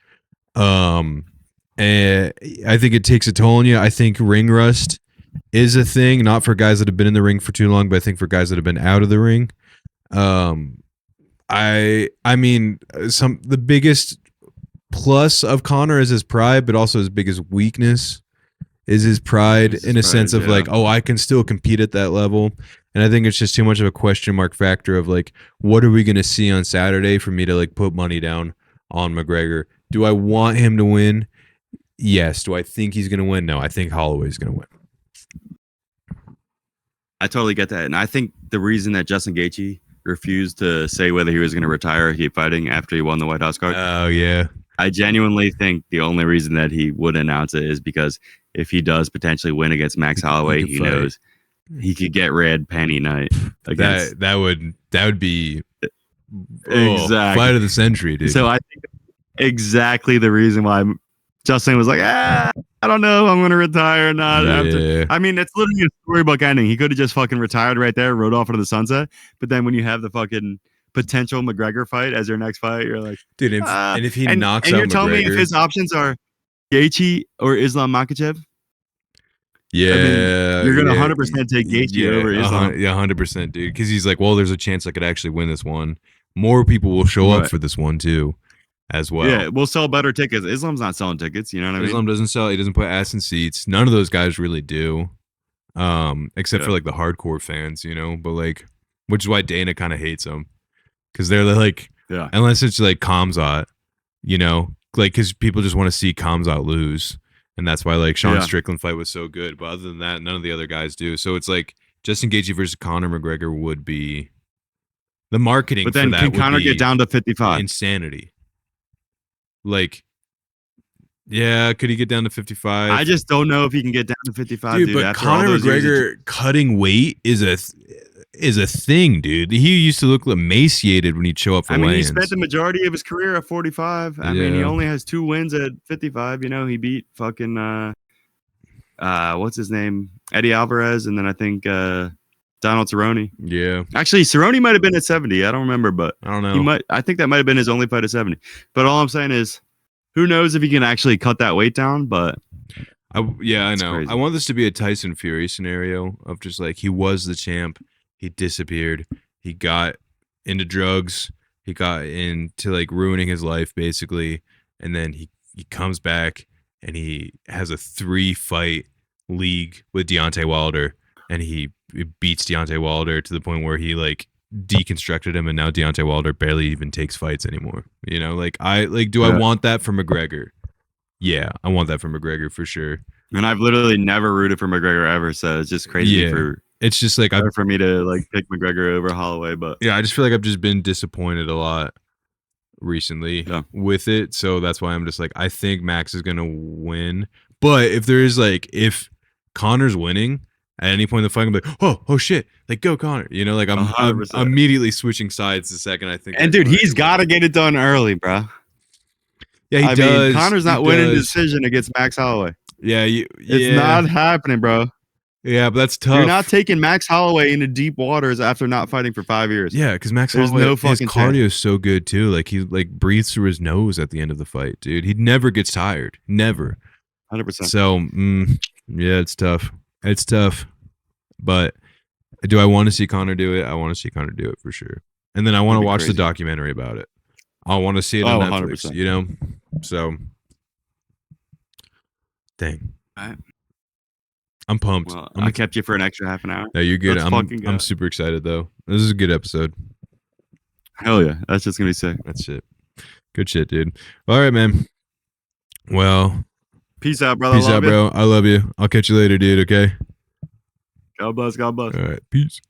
Speaker 2: And I think it takes a toll on you. I think ring rust is a thing, not for guys that have been in the ring for too long, but I think for guys that have been out of the ring. I mean, the biggest plus of Conor is his pride, but also his biggest weakness is his pride in a sense of like, oh, I can still compete at that level. And I think it's just too much of a question mark factor of like, what are we going to see on Saturday for me to like put money down on McGregor? Do I want him to win? Yes. Do I think he's going to win? No, I think Holloway's going to win.
Speaker 1: I totally get that. And I think the reason that Justin Gaethje refused to say whether he was going to retire or keep fighting after he won the White House card.
Speaker 2: Oh, yeah.
Speaker 1: I genuinely think the only reason that he would announce it is because if he does potentially win against Max Holloway, he knows he could get red panty night.
Speaker 2: That would be
Speaker 1: exactly
Speaker 2: fight of the century, dude.
Speaker 1: So I think exactly the reason why Justin was like, I don't know, I'm gonna retire or not.
Speaker 2: Yeah.
Speaker 1: After. I mean, it's literally a storybook ending. He could have just fucking retired right there, rode off into the sunset. But then when you have the fucking potential McGregor fight as your next fight, you're like,
Speaker 2: dude, and if he knocks
Speaker 1: and
Speaker 2: out
Speaker 1: you're telling
Speaker 2: McGregor,
Speaker 1: me if his options are Gaethje or Islam Makhachev,
Speaker 2: yeah,
Speaker 1: I mean, you're gonna 100% take Gaethje over Islam.
Speaker 2: Yeah, 100%, dude. Because he's like, well, there's a chance I could actually win this one. More people will show up for this one too, as well.
Speaker 1: Yeah, we'll sell better tickets. Islam's not selling tickets. You know what I mean?
Speaker 2: Islam doesn't sell. He doesn't put ass in seats. None of those guys really do, except for like the hardcore fans, you know. But like, which is why Dana kind of hates him, because they're like, unless it's like Khamzat, you know, like because people just want to see Khamzat lose. And that's why like Sean Strickland fight was so good. But other than that, none of the other guys do. So it's like Justin Gaethje versus Conor McGregor would be the marketing.
Speaker 1: But then
Speaker 2: for that
Speaker 1: can Conor get down to 55?
Speaker 2: Insanity. Like, yeah, could he get down to 55?
Speaker 1: I just don't know if he can get down to 55, dude.
Speaker 2: But Conor McGregor cutting weight is a thing, dude. He used to look emaciated when he'd show up for weigh-ins.
Speaker 1: He spent the majority of his career at 45. I mean, he only has 2 wins at 55. You know, he beat fucking what's his name? Eddie Alvarez, and then I think Donald Cerrone.
Speaker 2: Yeah.
Speaker 1: Actually, Cerrone might have been at 70. I don't remember, but
Speaker 2: I don't know.
Speaker 1: I think that might have been his only fight at 70. But all I'm saying is, who knows if he can actually cut that weight down, but
Speaker 2: I know.
Speaker 1: Crazy.
Speaker 2: I want this to be a Tyson Fury scenario of just like he was the champ. He disappeared. He got into drugs. He got into like ruining his life basically. And then he comes back and he has a 3-fight league with Deontay Wilder. And he beats Deontay Wilder to the point where he like deconstructed him. And now Deontay Wilder barely even takes fights anymore. You know, like I want that for McGregor? Yeah, I want that for McGregor for sure.
Speaker 1: And I've literally never rooted for McGregor ever. So it's just crazy
Speaker 2: it's just like
Speaker 1: for me to like pick McGregor over Holloway, but
Speaker 2: yeah, I just feel like I've just been disappointed a lot recently with it. So that's why I'm just like, I think Max is gonna win. But if Conor's winning at any point in the fight, I'm like, oh shit, like go Conor. You know, like I'm immediately switching sides the second I think.
Speaker 1: And dude, he's got to get it done early, bro.
Speaker 2: Yeah, he does.
Speaker 1: Conor's not winning the decision against Max Holloway.
Speaker 2: Yeah,
Speaker 1: it's not happening, bro.
Speaker 2: Yeah, but that's tough.
Speaker 1: You're not taking Max Holloway into deep waters after not fighting for 5 years.
Speaker 2: Yeah, because Max Holloway, his cardio is so good too. Like he like breathes through his nose at the end of the fight, dude. He never gets tired, never.
Speaker 1: 100%.
Speaker 2: So yeah, it's tough. It's tough. But do I want to see Conor do it? I want to see Conor do it for sure. And then I want to watch the documentary about it. I want to see it on Netflix. 100%. You know, so dang.
Speaker 1: All right.
Speaker 2: I'm pumped.
Speaker 1: Well, I kept you for an extra half an hour.
Speaker 2: No, you're good. I'm super excited though. This is a good episode.
Speaker 1: Hell yeah. That's just gonna be sick.
Speaker 2: That's it. Good shit, dude. All right, man. Well,
Speaker 1: peace out, brother.
Speaker 2: Peace out, bro. I love you. I'll catch you later, dude. Okay.
Speaker 1: God bless. God bless.
Speaker 2: All right. Peace.